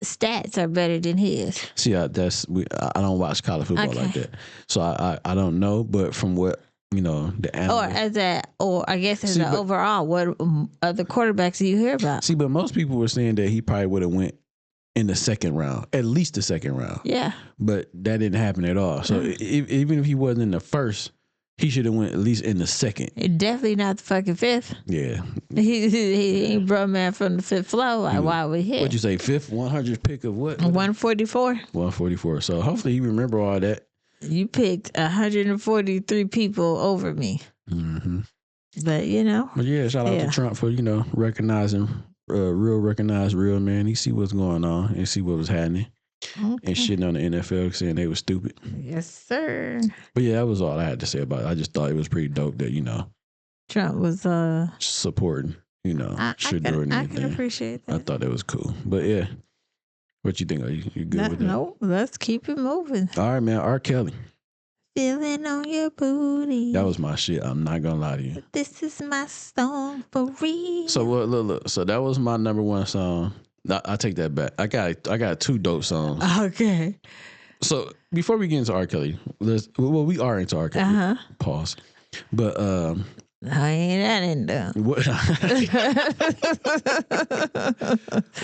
stats are better than his? See, I don't watch college football like that, so I don't know. But from what the analysts, or I guess as an overall, what other quarterbacks do you hear about? See, but most people were saying that he probably would have went in the second round, at least the second round. Yeah, but that didn't happen at all. So even if he wasn't in the first, he should have went at least in the second. Definitely not the fucking 5th. Yeah. He ain't brought man from the 5th floor. Like, why we here? What'd you say, 5th, 100th pick of what? 144. 144. So hopefully he remember all that. You picked 143 people over me. Mm-hmm. But, But yeah, shout out to Trump for, recognizing, recognize real man. He see what's going on and see what was happening. Okay. And shitting on the NFL saying they were stupid. Yes, sir. But yeah, that was all I had to say about it. I just thought it was pretty dope that, Trump was supporting, Shadur and everything. I can appreciate that. I thought that was cool. But yeah. What you think? Are you good with that? No, let's keep it moving. All right, man. R. Kelly. Feeling on your booty. That was my shit. I'm not gonna lie to you. This is my song for real. So look. So that was my number one song. I take that back. I got 2 dope songs. Okay. So before we get into R. Kelly, we are into R. Kelly. Pause. But I ain't that into.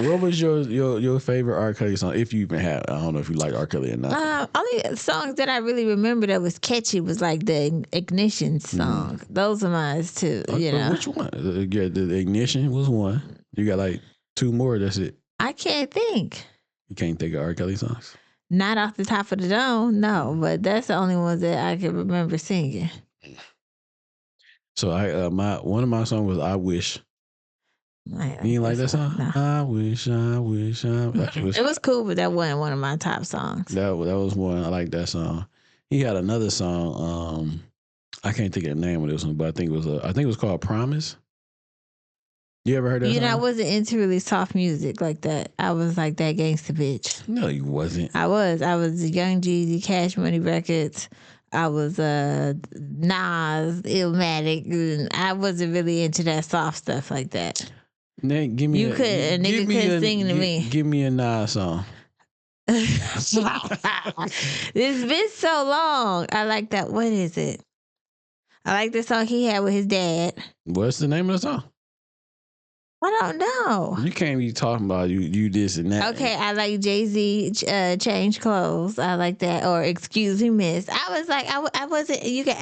What was your favorite R. Kelly song? If you even have, I don't know if you like R. Kelly or not. Only songs that I really remember that was catchy was like the Ignition song. Those are mine too. Which one? The Ignition was one. You got like 2 more. That's it. I can't think. You can't think of R. Kelly songs? Not off the top of the dome, no. But that's the only ones that I can remember singing. So one of my songs was "I Wish." You ain't like that song? No. I wish. It was cool, but that wasn't one of my top songs. That was one. I like that song. He had another song. I can't think of the name of this one, but I think it was called "Promise." You ever heard that song? I wasn't into really soft music like that. I was like that gangsta bitch. No, you wasn't. I was Young Jeezy, Cash Money Records. I was Nas, Illmatic, and I wasn't really into that soft stuff like that. Nate, give me a nigga couldn't sing to me. Give me a Nas song. It's been so long. I like that. What is it? I like the song he had with his dad. What's the name of the song? I don't know. You can't be talking about you this and that. Okay, I like Jay-Z, Change Clothes. I like that. Or Excuse Me, Miss. I was like, I wasn't, you can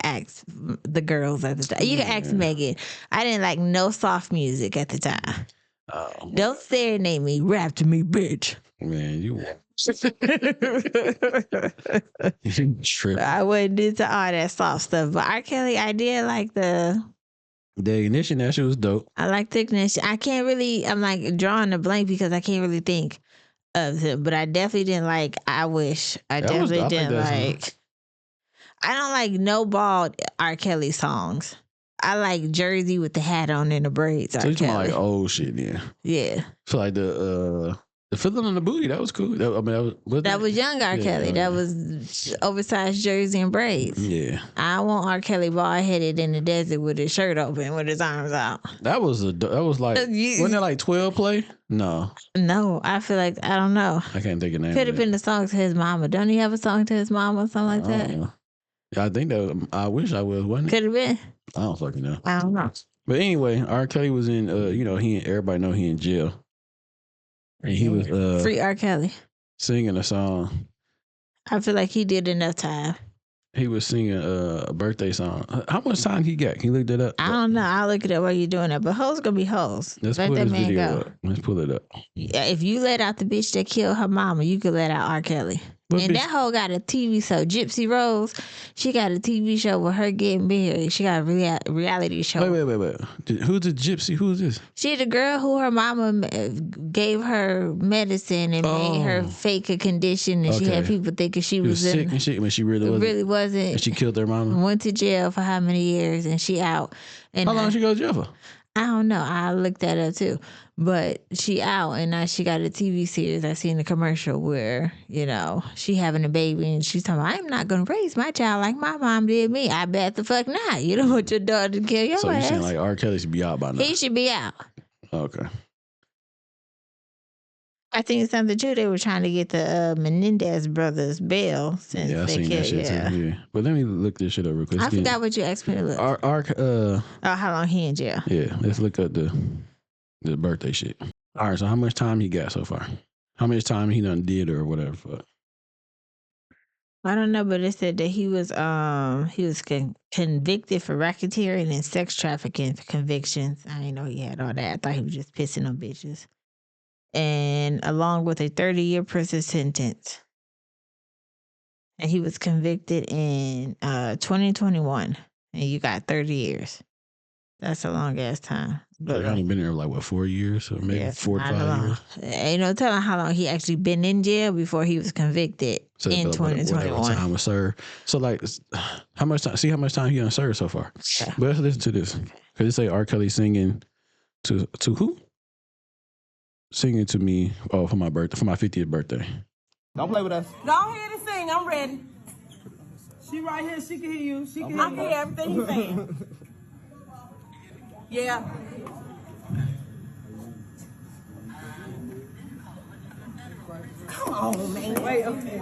ask the girls at the time. You can ask Megan. I didn't like no soft music at the time. Oh. Don't serenade me, rap to me, bitch. Man, you tripping. I wasn't into all that soft stuff. But R. Kelly, I did like the Ignition. That shit was dope. I like the Ignition. I'm like drawing a blank because I can't really think of him. But I definitely didn't like I Wish. I don't like no bald R. Kelly songs. I like Jersey with the hat on and the braids. So you talking like old shit, yeah. Yeah. So like the Fiddler on the Booty, that was cool. That was young R. Kelly. That was oversized jersey and braids. Yeah. I want R. Kelly bald headed in the desert with his shirt open, with his arms out. That was like wasn't that like 12 play? No. No, I feel like I don't know. I can't think of name. Could have been the song to his mama. Don't he have a song to his mama or something like that? Yeah, I think that I wish I was, wasn't it? Could have been. I don't fucking know. I don't know. But anyway, R. Kelly was in everybody know he in jail. And he was Free R. Kelly. Singing a song. I feel like he did enough time. He was singing a birthday song. How much time he got? Can you look that up? I don't know. I'll look it up while you're doing that. But hoes gonna be hoes. Let's let pull that this man video go. up. Let's pull it up. Yeah, if you let out the bitch that killed her mama, you could let out R. Kelly. That hoe got a TV show. Gypsy Rose, she got a TV show with her getting married. She got a reality show. Wait. Who's the Gypsy? Who's this? She the girl who her mama gave her medicine and made her fake a condition, and she had people thinking she was sick and shit when she really wasn't. And she killed her mama. Went to jail for how many years, and she out. And how long she go to jail for? I don't know. I looked that up too. But she out, and now she got a TV series. I seen a commercial where, she having a baby, and she's talking about, I'm not going to raise my child like my mom did me. I bet the fuck not. You don't want your daughter to kill your ass. So you saying like R. Kelly should be out by now? He should be out. Okay. I think it's something too. They were trying to get the Menendez brothers bail since I they seen killed. That shit too. Yeah. But let me look this shit up real quick. I forgot what you asked me to look. How long he in jail? Yeah, let's look up the birthday shit. All right, so how much time he got so far? How much time he done did or whatever? Fuck. I don't know, but it said that he was convicted for racketeering and sex trafficking convictions. I didn't know he had all that. I thought he was just pissing on bitches. And along with a 30-year prison sentence. And he was convicted in 2021. And you got 30 years. That's a long ass time. But he only been there like 4 years or maybe 4 to 5 years. Ain't no telling how long he actually been in jail before he was convicted in 2021. Time was served. So like, how much time? See how much time he done served so far. Yeah. But let's listen to this because it say R. Kelly singing to who? Singing to me for my birthday, for my 50th birthday. Don't play with us. Go ahead and sing. I'm ready. She right here. She can hear you. I can hear everything you saying. Yeah. Come on, man. Wait, okay.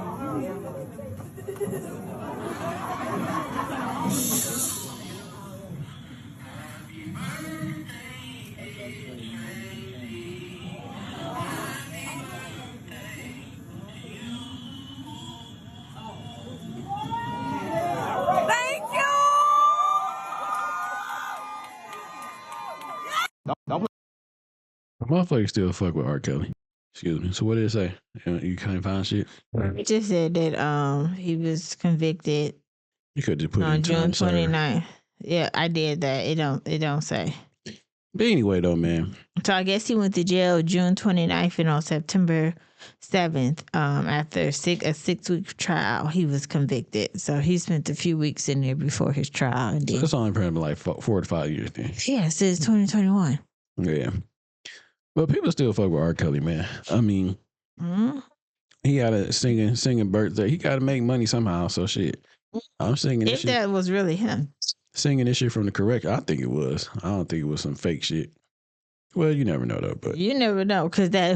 Motherfuckers still fuck with R. Kelly. Excuse me. So what did it say? You can't find shit? It just said that he was convicted. You could just put on it in June 29th. Yeah, I did that. It don't say. But anyway though, man. So I guess he went to jail June 29th and on September 7th, after a 6-week trial, he was convicted. So he spent a few weeks in there before his trial. And so that's only probably like 4 to 5 years then. Yeah, it says 2021. Yeah. But people still fuck with R. Kelly, man. I mean, he got a singing birthday. He got to make money somehow. So shit, I'm singing this If shit. that was really him. Singing this shit from the correct. I think it was. I don't think it was some fake shit. Well, you never know though. But You never know, because that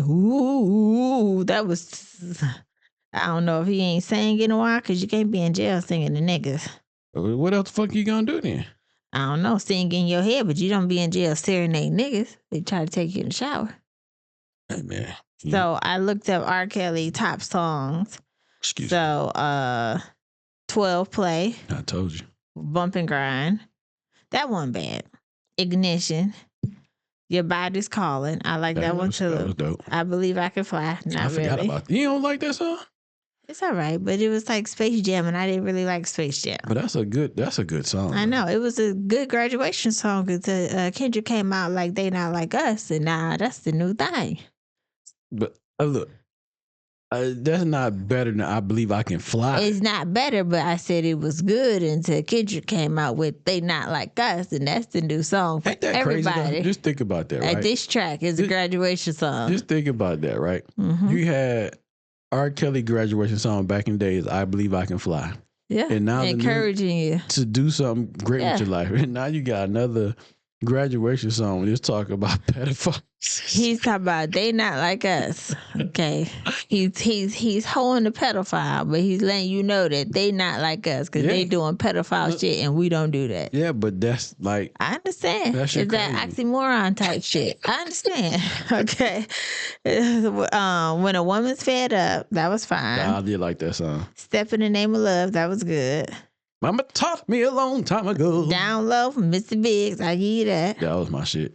that was. I don't know if he ain't sang in a while, because you can't be in jail singing to niggas. What else the fuck you gonna do then? I don't know, sing in your head, but you don't be in jail serenade niggas. They try to take you in the shower. Hey man. So I looked up R. Kelly top songs. Excuse me. So 12 Play. I told you. Bump and Grind. That one bad. Ignition. Your Body's Calling. I like that one too. That was dope. I Believe I Can Fly. Not I forgot really. about that. You don't like that song? It's all right, but it was like Space Jam, and I didn't really like Space Jam. But that's a good song. I know. It was a good graduation song, because Kendrick came out like They Not Like Us, and now that's the new thing. But look, that's not better than I Believe I Can Fly. It's not better, but I said it was good until Kendrick came out with They Not Like Us, and that's the new song for Ain't that crazy everybody. though? Just think about that, right? This track is a graduation song. Just think about that, right? Mhm. You had R. Kelly graduation song back in the days, I Believe I Can Fly. Yeah, And now encouraging you to do something great with your life. And now you got another graduation song. Just talk about pedophiles. He's talking about They Not Like Us. Okay, he's holding the pedophile, but he's letting you know that they not like us, because they doing pedophile shit and we don't do that. Yeah, but that's like, I understand. That shit It's that crazy. oxymoron type shit. I understand. Okay. When a Woman's Fed Up, that was fine. I did like that song. Step in the Name of Love, that was good. Mama taught me a long time ago. Down Low from Mr. Biggs, I give you that. That was my shit.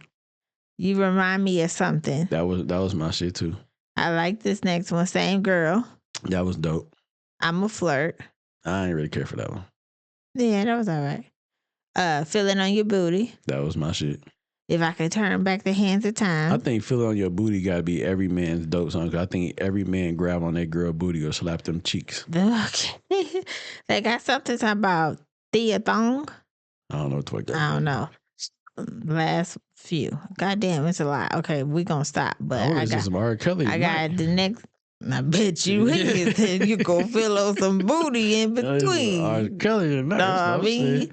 You remind me of something. That was my shit too. I like this next one. Same Girl. That was dope. I'm a Flirt. I ain't really care for that one. Yeah, that was all right. Feeling on Your Booty. That was my shit. If I Could Turn Back the Hands of Time. I think Feeling on Your Booty gotta be every man's dope song. 'Cause I think every man grab on that girl booty or slap them cheeks. Okay. They got something talking about Thea Thong. I don't know what the fuck that I don't know. Last few. Goddamn, it's a lot. Okay, we gonna stop. But I got some R. Kelly. I got the next. I bet you is. And you go feel on some booty in between. R. Kelly tonight. I mean,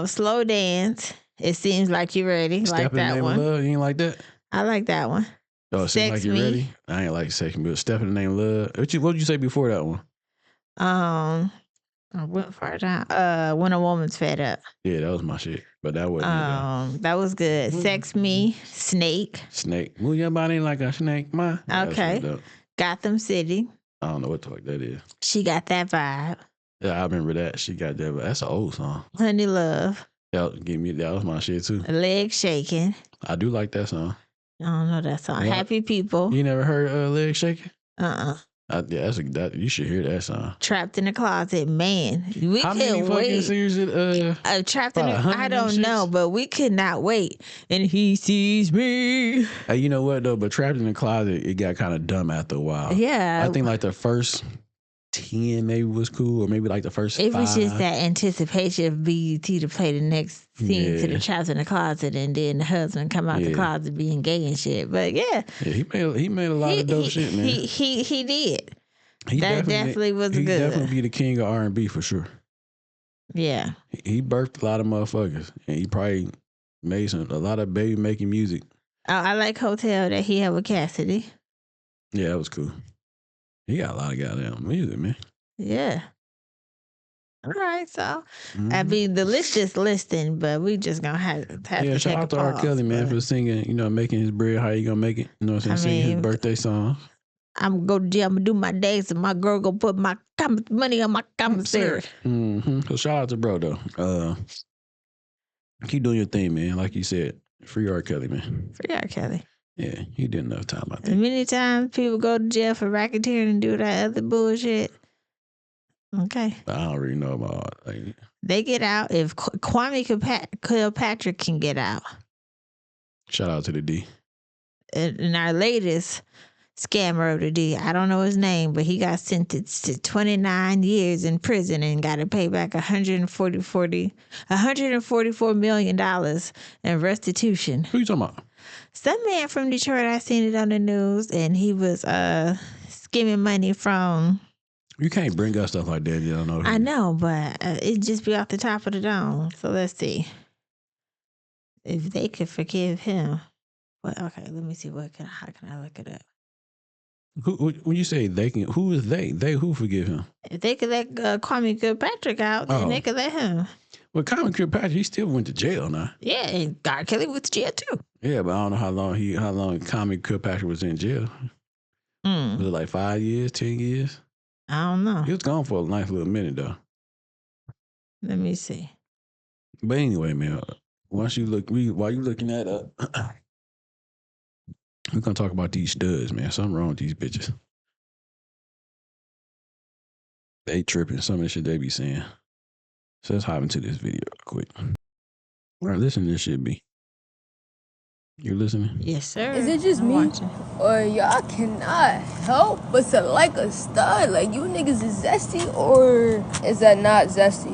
Slow Dance. It Seems Like You're Ready. Step Like in the that Name one. of Love. You ain't like that? I like that one. Oh, it Seems Like You're Ready. I ain't like Sex Me, but Step in the Name of Love. What did you say before that one? I went far down. When a Woman's Fed Up. Yeah, that was my shit. But that wasn't That was good. Sex Me, Snake. Snake. Move your body like a snake, man. Okay. Gotham City. I don't know what the fuck that is. She got that vibe. Yeah, I remember that. She got that, but that's an old song. Honey Love. That was my shit too. Leg Shaking. I do like that song. I don't know that song. What? Happy People. You never heard Leg Shaking? Yeah, you should hear that song. Trapped in the Closet. Man, we How many couldn't fucking wait. singers Trapped in the, 100 I don't and know, shits? but we could not wait. And he sees me. Hey, you know what though? But Trapped in the Closet, it got kind of dumb after a while. Yeah. I think like the first 10 maybe was cool, or maybe like the first It 5. was just that anticipation of BET to play the next scene to the Yeah. Trapped in the Closet, and then the husband come out the Yeah. closet being gay and shit. But yeah, Yeah, he made a lot of dope shit, man. he did. He That definitely was he good. definitely be the king of R&B for sure. Yeah. He birthed a lot of motherfuckers, and he probably made a lot of baby making music. I like Hotel that he had with Cassidy. Yeah, that was cool. He got a lot of goddamn music, man. Yeah. All right, so Mm-hmm. I mean the list is listing, but we just gonna have Yeah, to shout take out a to R. pause, Kelly, man, but for singing, making his bread. How you gonna make it? You know what I'm saying? Singing his birthday song. I'm gonna go to jail. I'm gonna do my days, and my girl gonna put my money on my commissary. Mm-hmm. So shout out to bro though. Keep doing your thing, man. Like you said, free R. Kelly, man. Free R. Kelly. Yeah, he did enough time. I think. And many times people go to jail for racketeering and do that other bullshit. Okay. I don't really know about. Like, They get out if Kwame Kilpatrick can get out. shout out to the D. And our latest scammer of the D, I don't know his name, but he got sentenced to 29 years in prison and got to pay back $144 million in restitution. Who you talking about? Some man from Detroit, I seen it on the news, and he was skimming money from You can't bring up stuff like that. You don't know. I know, but it just be off the top of the dome. So let's see if they could forgive him. But okay, let me see how can I look it up? Who, when you say they can, who is they? They who forgive him? If they could let Kwame Kilpatrick out, then they could let him. Well, Kwame Kilpatrick, he still went to jail now. Yeah, and R. Kelly went to jail too. Yeah, but I don't know how long Kwame Kilpatrick was in jail. Was it like 5 years, 10 years? I don't know. He was gone for a nice little minute though. Let me see. But anyway, man, while you looking at we're gonna talk about these studs, man. Something wrong with these bitches. They tripping. Some of the shit they be saying. So let's hop into this video real quick. All right, listen to this shit, B. You listening? Yes, sir. Is it just me? Or y'all cannot help but to like a stud? Like, you niggas is zesty, or is that not zesty?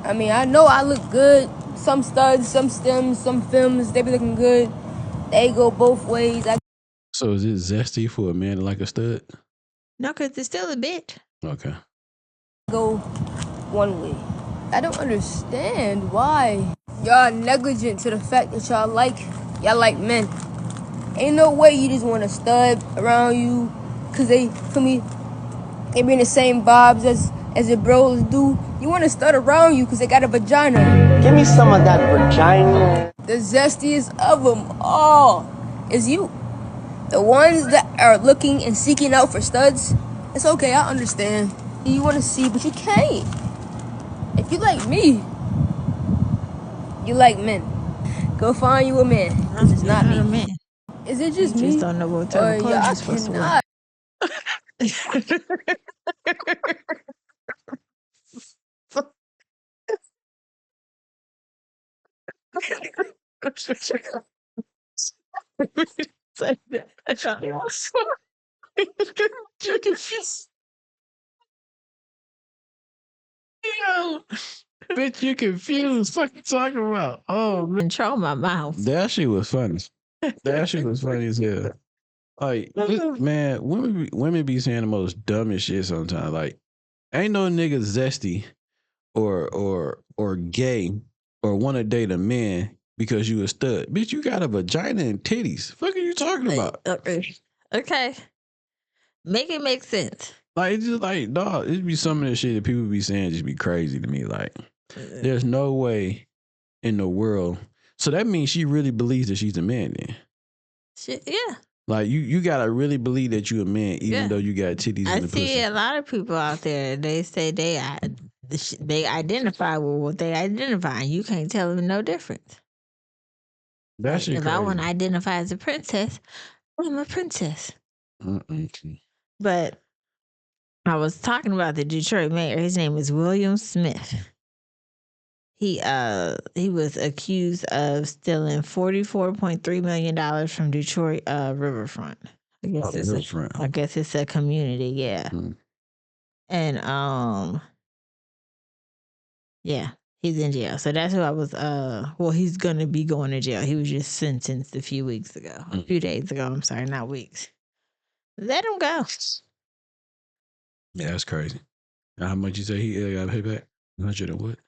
I mean, I know I look good. Some studs, some stems, some films, they be looking good. They go both ways. So is it zesty for a man to like a stud? No, because it's still a bitch. Okay. Go one way. I don't understand why y'all negligent to the fact that y'all like men. Ain't no way you just want a stud around you because they be in the same vibes as your bros do. You want a stud around you because they got a vagina. Give me some of that vagina. The zestiest of them all is you. The ones that are looking and seeking out for studs. It's okay, I understand. You want to see, but you can't. If you like me, you like men. Go find you a man. This is not me. A man. Is it just me? Just don't know what type of clothes you're supposed to wear. Bitch, you confused. What you talking about? Oh, man. Control my mouth. That shit was funny. That shit was funny as hell. Like, man, women be saying the most dumbest shit sometimes. Like, ain't no nigga zesty or gay or want to date a man because you a stud. Bitch, you got a vagina and titties. Fuck are you talking about? Okay. Make it make sense. Like, it's just like, dog, it be some of the shit that people be saying just be crazy to me. Like, there's no way in the world. So that means she really believes that she's a man then. Shit, yeah. Like, you gotta really believe that you a man even though you got titties in the pussy. I see a lot of people out there, they say they identify with what they identify, and you can't tell them no difference. That shit if crazy. I want to identify as a princess, I'm a princess. But I was talking about the Detroit mayor. His name is William Smith. He was accused of stealing $44.3 million from Detroit riverfront. I guess it's a community, yeah. And yeah, he's in jail. So that's who I was he's gonna be going to jail. He was just sentenced a few days ago. I'm sorry, not weeks. Let him go. Yeah, that's crazy. Now, how much you say he got to pay back? 100 and what?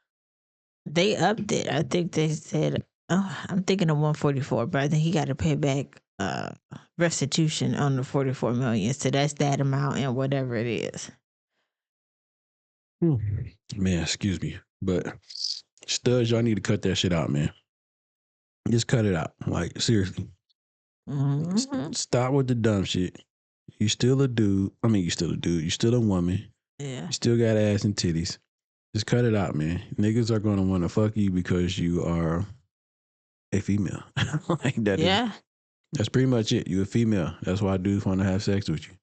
They upped it. I think they said, I'm thinking of 144, but I think he got to pay back restitution on the $44 million. So that's that amount and whatever it is. Man, excuse me. But studs, y'all need to cut that shit out, man. Just cut it out. Like, seriously. Stop with the dumb shit. You still a dude. I mean, you still a dude. You still a woman. Yeah. You still got ass and titties. Just cut it out, man. Niggas are going to want to fuck you because you are a female. Like that. Yeah. That's pretty much it. You a female. That's why dudes want to have sex with you.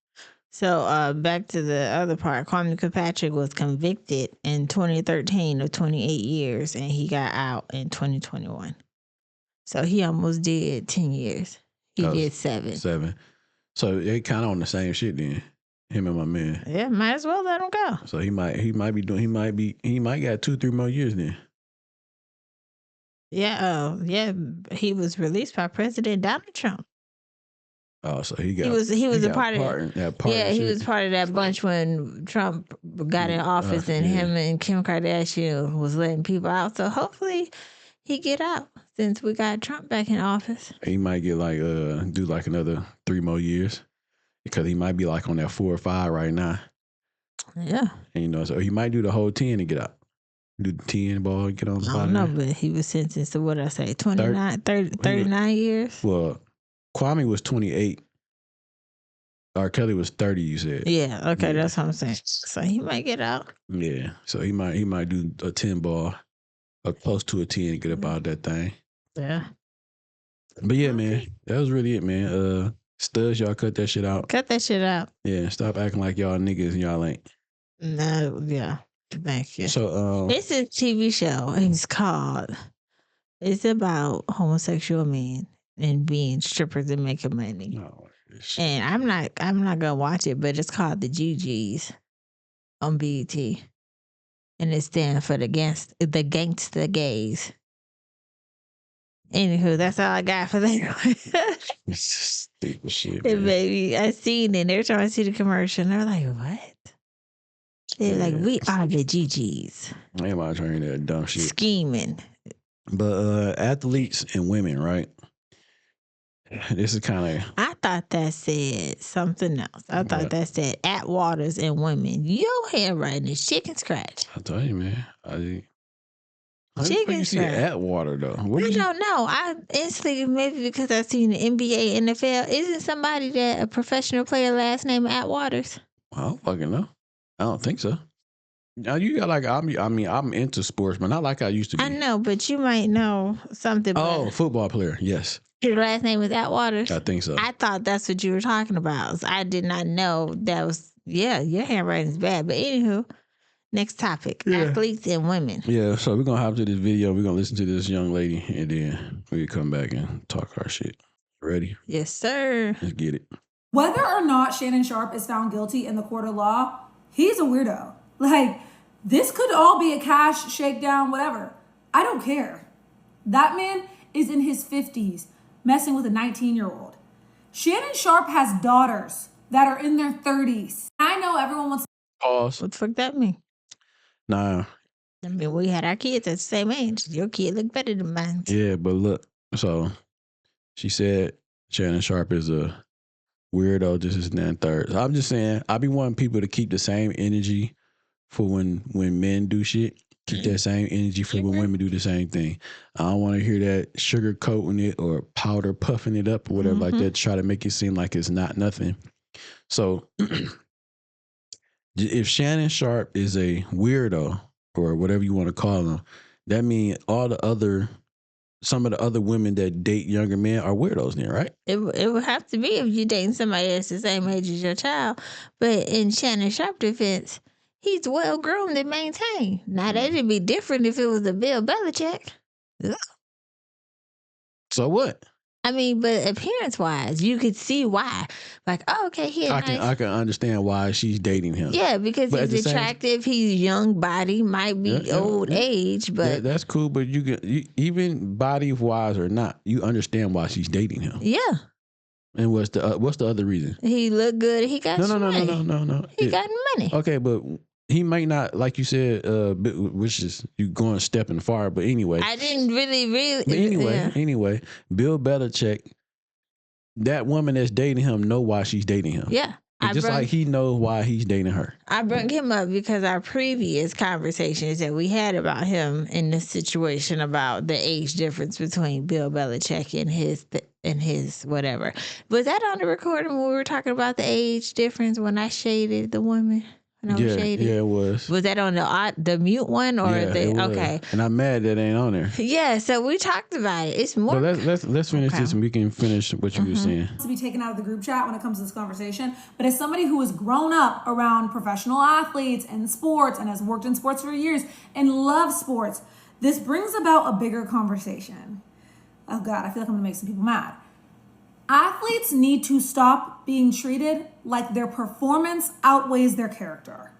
So back to the other part. Kwame Kilpatrick was convicted in 2013 of 28 years, and he got out in 2021. So he almost did 10 years. He did 7. 7. So they kind of on the same shit then. Him and my man. Yeah, might as well let him go. So he might got 2-3 more years then. Yeah, he was released by President Donald Trump. Oh, so he was a part of that part. Yeah, he was part of that bunch when Trump got in office, and him and Kim Kardashian was letting people out. So hopefully he get out since we got Trump back in office. He might get like do like another 3 more years because he might be like on that 4 or 5 right now. Yeah, and, you know, so he might do the whole 10 and get out. Do the 10 ball and get on the I don't know, but he was sentenced to what I say 39 years. Well, Kwame was 28. R. Kelly was 30, you said. Yeah, okay, that's what I'm saying. So he might get out. Yeah, so he might do a 10 ball, or close to a 10, and get up out of that thing. Yeah. But yeah, man, that was really it, man. Studs, y'all cut that shit out. Cut that shit out. Yeah, stop acting like y'all niggas and y'all ain't. No, yeah. Thank you. So it's a TV show. It's about homosexual men and being strippers and making money. Oh, and I'm not gonna watch it, but it's called the GGs on BET. And it stands for the gangsta gays. Anywho, that's all I got for that. Stupid shit, man. Baby, I seen it. Every time I see the commercial, they're like, what? They're like, we are the GGs. Ain't about trying that dumb shit. Scheming. But athletes and women, right? This is kind of... I thought that said something else. I thought that said Atwaters and women. Your handwriting is chicken scratch. I tell you, man. Chicken you see Atwater, though? I don't know. I instantly, maybe because I've seen the NBA, NFL. Isn't somebody that a professional player last name Atwaters? I don't fucking know. I don't think so. Now you got like I'm into sports, but not like I used to be. I know, but you might know something. Oh, football player, yes. Your last name is Atwaters? I think so. I thought that's what you were talking about. So I did not know that was. Yeah, your handwriting is bad. But anywho, next topic: athletes and women. Yeah, so we're gonna hop to this video. We're gonna listen to this young lady, and then we come back and talk our shit. Ready? Yes, sir. Let's get it. Whether or not Shannon Sharpe is found guilty in the court of law, he's a weirdo. Like, this could all be a cash shakedown, whatever. I don't care. That man is in his 50s, messing with a 19-year-old. Shannon Sharpe has daughters that are in their 30s. I know everyone wants... Pause. What the fuck that mean? Nah. I mean, we had our kids at the same age. Your kid look better than mine. Yeah, but look. So, she said Shannon Sharpe is a weirdo, this is that and third. So I'm just saying, I be wanting people to keep the same energy for when men do shit. Keep that same energy for when women do the same thing. I don't want to hear that sugar coating it or powder puffing it up or whatever like that to try to make it seem like it's not nothing. So if Shannon Sharpe is a weirdo or whatever you want to call him, that means some of the other women that date younger men are weirdos then, right? It would have to be if you're dating somebody that's the same age as your child. But in Shannon Sharpe defense, he's well groomed and maintained. Now that'd be different if it was a Bill Belichick. Ugh. So what? I mean, but appearance wise, you could see why. Like, oh, okay, I can understand why she's dating him. Yeah, because he's attractive. He's young body, might be old age, but that's cool. But you even body wise or not, you understand why she's dating him. Yeah. And what's the other reason? He looked good. He got money. No. He got money. Okay, but he might not, like you said, which is you going stepping far. But anyway, I didn't really. But anyway, Bill Belichick, that woman that's dating him, know why she's dating him. Yeah. Just like he knows why he's dating her. I brought him up because our previous conversations that we had about him in this situation about the age difference between Bill Belichick and his whatever. Was that on the recording when we were talking about the age difference when I shaded the woman? Yeah, it was. Was that on the mute one or okay? And I'm mad that ain't on there. Yeah, so we talked about it. It's more. But let's finish this and we can finish what you were saying. To be taken out of the group chat when it comes to this conversation, but as somebody who has grown up around professional athletes and sports and has worked in sports for years and loves sports, this brings about a bigger conversation. Oh God, I feel like I'm gonna make some people mad. Athletes need to stop being treated like their performance outweighs their character.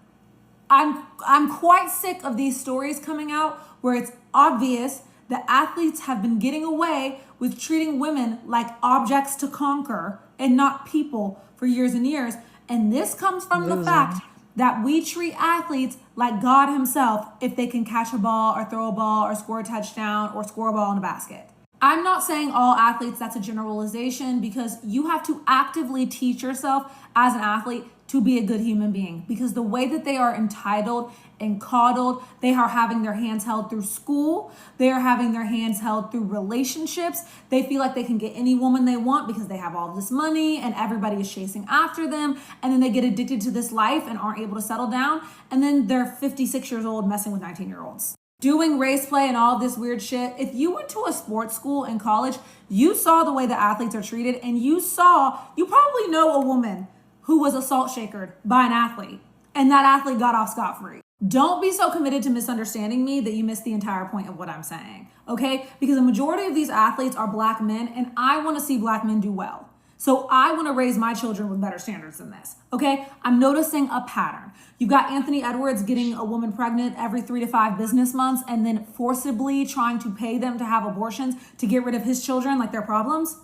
I'm quite sick of these stories coming out where it's obvious that athletes have been getting away with treating women like objects to conquer and not people for years and years. And this comes from the fact that we treat athletes like God himself if they can catch a ball or throw a ball or score a touchdown or score a ball in a basket. I'm not saying all athletes, that's a generalization, because you have to actively teach yourself as an athlete to be a good human being, because the way that they are entitled and coddled, they are having their hands held through school, they are having their hands held through relationships, they feel like they can get any woman they want because they have all this money and everybody is chasing after them, and then they get addicted to this life and aren't able to settle down, and then they're 56 years old messing with 19-year-olds. Doing race play and all this weird shit. If you went to a sports school in college, you saw the way the athletes are treated, and you probably know a woman who was assault shakered by an athlete, and that athlete got off scot-free. Don't be so committed to misunderstanding me that you miss the entire point of what I'm saying, okay? Because the majority of these athletes are black men, and I want to see black men do well. So I want to raise my children with better standards than this, okay? I'm noticing a pattern. You got Anthony Edwards getting a woman pregnant every 3 to 5 business months and then forcibly trying to pay them to have abortions to get rid of his children like they're problems.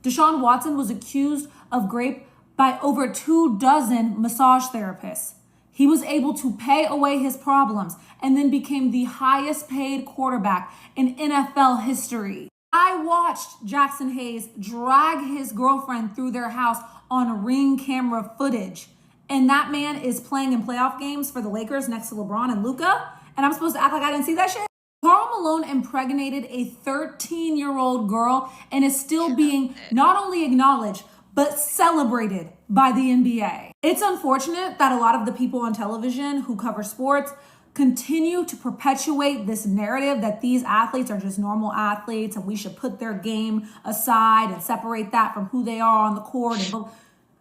Deshaun Watson was accused of rape by over 24 massage therapists. He was able to pay away his problems and then became the highest paid quarterback in NFL history. I watched Jackson Hayes drag his girlfriend through their house on Ring camera footage. And that man is playing in playoff games for the Lakers next to LeBron and Luka. And I'm supposed to act like I didn't see that shit? Karl Malone impregnated a 13-year-old girl and is still being not only acknowledged, but celebrated by the NBA. It's unfortunate that a lot of the people on television who cover sports continue to perpetuate this narrative that these athletes are just normal athletes and we should put their game aside and separate that from who they are on the court.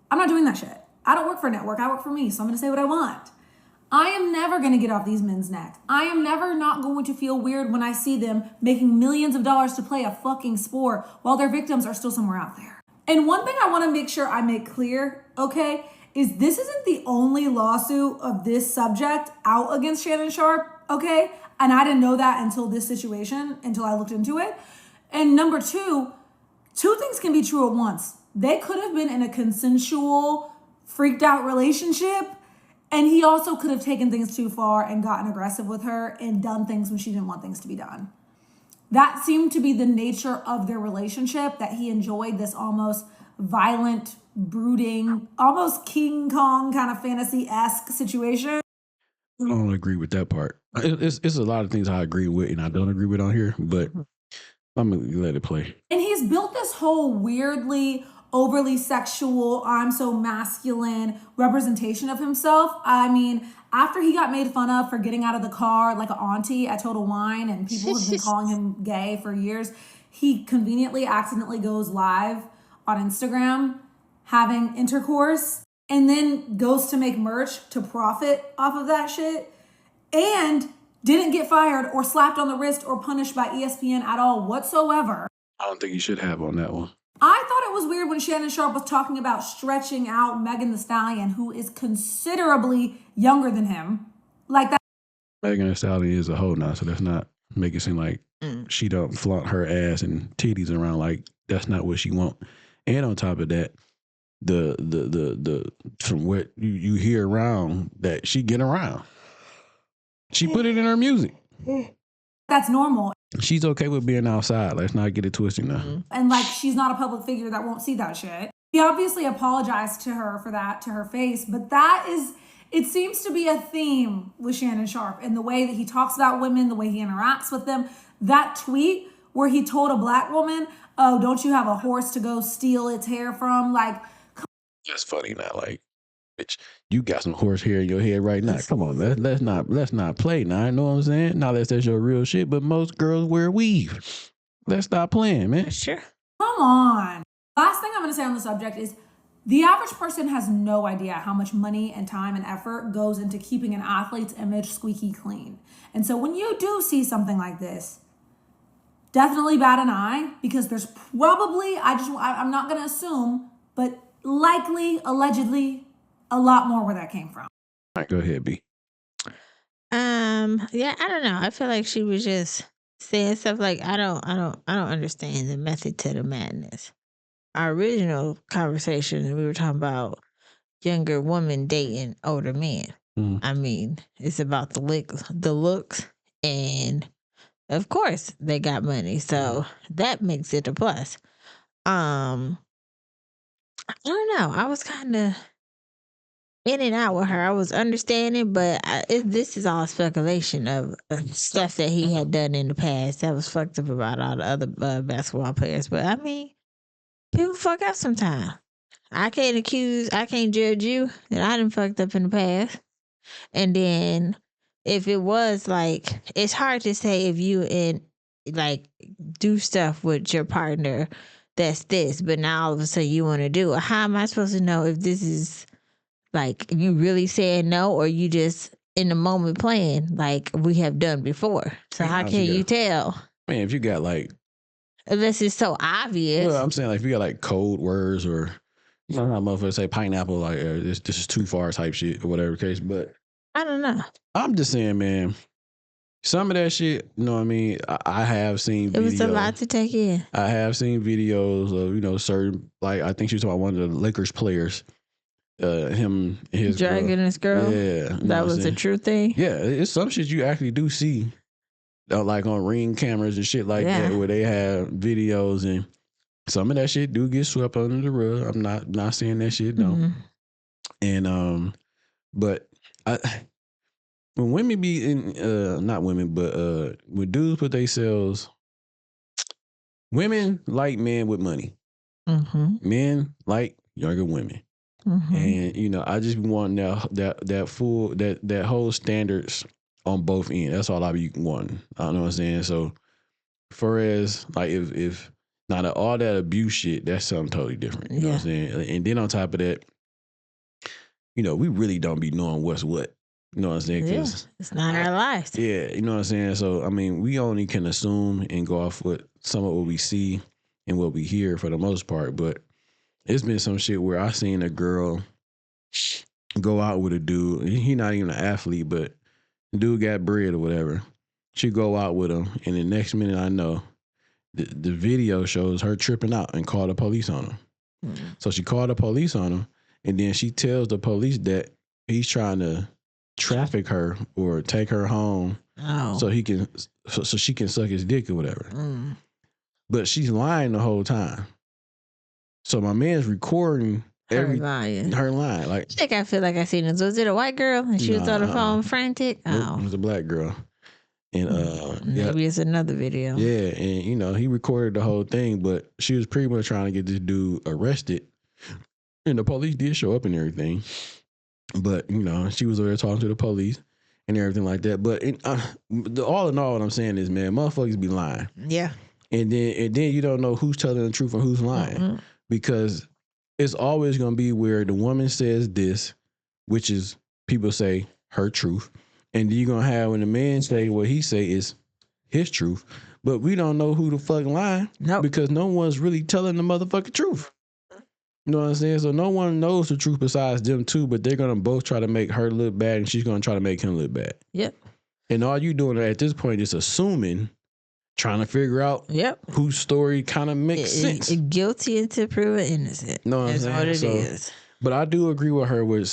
I'm not doing that shit. I don't work for a network. I work for me, so I'm going to say what I want. I am never going to get off these men's necks. I am never not going to feel weird when I see them making millions of dollars to play a fucking sport while their victims are still somewhere out there. And one thing I want to make sure I make clear, okay, is this isn't the only lawsuit of this subject out against Shannon Sharpe, okay? And I didn't know that until this situation, until I looked into it. And number two things can be true at once. They could have been in a consensual, freaked out relationship, and he also could have taken things too far and gotten aggressive with her and done things when she didn't want things to be done. That seemed to be the nature of their relationship, that he enjoyed this almost violent, brooding, almost King Kong kind of fantasy-esque situation. I don't agree with that part. It's a lot of things I agree with and I don't agree with on here, but I'm going to let it play. And he's built this whole weirdly, overly sexual, I'm so masculine representation of himself. I mean, after he got made fun of for getting out of the car like an auntie at Total Wine and people have been calling him gay for years, he conveniently accidentally goes live on Instagram having intercourse and then goes to make merch to profit off of that shit and didn't get fired or slapped on the wrist or punished by ESPN at all whatsoever. I don't think you should have on that one. I thought it was weird when Shannon Sharpe was talking about stretching out Megan Thee Stallion, who is considerably younger than him. Like that. Megan Thee Stallion is a hoe now, so that's not make it seem like she don't flaunt her ass and titties around like that's not what she want. And on top of that, the from what you hear around that she get around. She put it in her music. That's normal. She's okay with being outside. Let's not get it twisted now. And like, she's not a public figure that won't see that shit. He obviously apologized to her for that, to her face, but it seems to be a theme with Shannon Sharpe and the way that he talks about women, the way he interacts with them. That tweet where he told a black woman, oh, don't you have a horse to go steal its hair from? Like, that's funny now. Like, bitch, you got some horse hair in your head right now. Come on, let's not play now. You know what I'm saying? Now that's your real shit, but most girls wear weave. Let's stop playing, man. Sure. Come on. Last thing I'm going to say on the subject is the average person has no idea how much money and time and effort goes into keeping an athlete's image squeaky clean. And so when you do see something like this, definitely bat an eye, because there's probably, I'm not going to assume, but likely, allegedly, a lot more where that came from. All right, go ahead, B. Yeah, I don't know. I feel like she was just saying stuff like, I don't understand the method to the madness. our original conversation, we were talking about younger women dating older men. I mean, it's about the looks, and of course they got money, so that makes it a plus. I don't know. I was kind of in and out with her. I was understanding, but this is all speculation of stuff that he had done in the past that was fucked up about all the other basketball players. But I mean, people fuck up sometimes. I can't judge you that I done fucked up in the past. And then if it was like, it's hard to say if you do stuff with your partner that's this, but now all of a sudden you want to do it. How am I supposed to know if this is like you really saying no or you just in the moment playing like we have done before? So how can you tell? Man, if you got like, unless it's so obvious. Well, I'm saying like if you got like code words or you know how motherfuckers say pineapple, like this is too far type shit or whatever the case. But I don't know. I'm just saying, man, some of that shit, you know what I mean? I have seen videos. It was a lot to take in. I have seen videos of, you know, certain, like I think she was talking about one of the Lakers players, him and his dragging his girl. Yeah. That was a true thing. Yeah, it's some shit you actually do see. Like on Ring cameras and shit like that, where they have videos, and some of that shit do get swept under the rug. I'm not saying that shit don't. And but when women be in not women, but when dudes put themselves, women like men with money. Men like younger women. And you know, I just want that whole standards on both ends. That's all I be wanting. I know what I'm saying. So, for as like if not all that abuse shit, that's something totally different. You know what I'm saying. And then on top of that, you know, we really don't be knowing what's what. You know what I'm saying? Cause it's not our lives. Yeah, you know what I'm saying. So I mean, we only can assume and go off with some of what we see and what we hear for the most part. But it's been some shit where I seen a girl go out with a dude. He not even an athlete, but the dude got bread or whatever. She go out with him, and the next minute I know, the video shows her tripping out and call the police on him. So she called the police on him, and then she tells the police that he's trying to traffic her or take her home so she can suck his dick or whatever. But she's lying the whole time. So my man's recording her line. Like, I feel like I seen this. Was it a white girl and she was on the phone frantic? Oh, it was a black girl. And maybe it's another video. Yeah, and you know, he recorded the whole thing, but she was pretty much trying to get this dude arrested. And the police did show up and everything. But, you know, she was over there talking to the police and everything like that. But all in all, what I'm saying is, man, motherfuckers be lying. Yeah. And then you don't know who's telling the truth and who's lying. Because it's always going to be where the woman says this, which is people say her truth. And then you're going to have when the man say what he say is his truth. But we don't know who the fuck lying. Because no one's really telling the motherfucking truth. You know what I'm saying? So no one knows the truth besides them two, but they're going to both try to make her look bad and she's going to try to make him look bad. Yep. And all you doing at this point is assuming, trying to figure out whose story kind of makes sense. Guilty until proven innocent. No, that's what it is. But I do agree with her with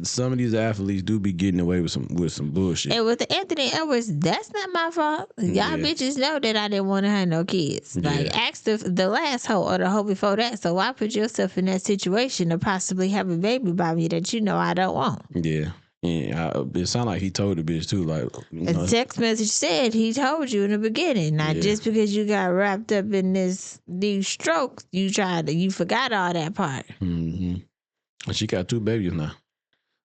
some of these athletes do be getting away with some bullshit. And with the Anthony Edwards, that's not my fault. Y'all bitches know that I didn't want to have no kids. Like, ask the last hoe or the hoe before that. So why put yourself in that situation to possibly have a baby by me that you know I don't want? Yeah. And it sounded like he told the bitch too. Like, a text message said he told you in the beginning. Not just because you got wrapped up in these strokes, you forgot all that part. She got 2 babies now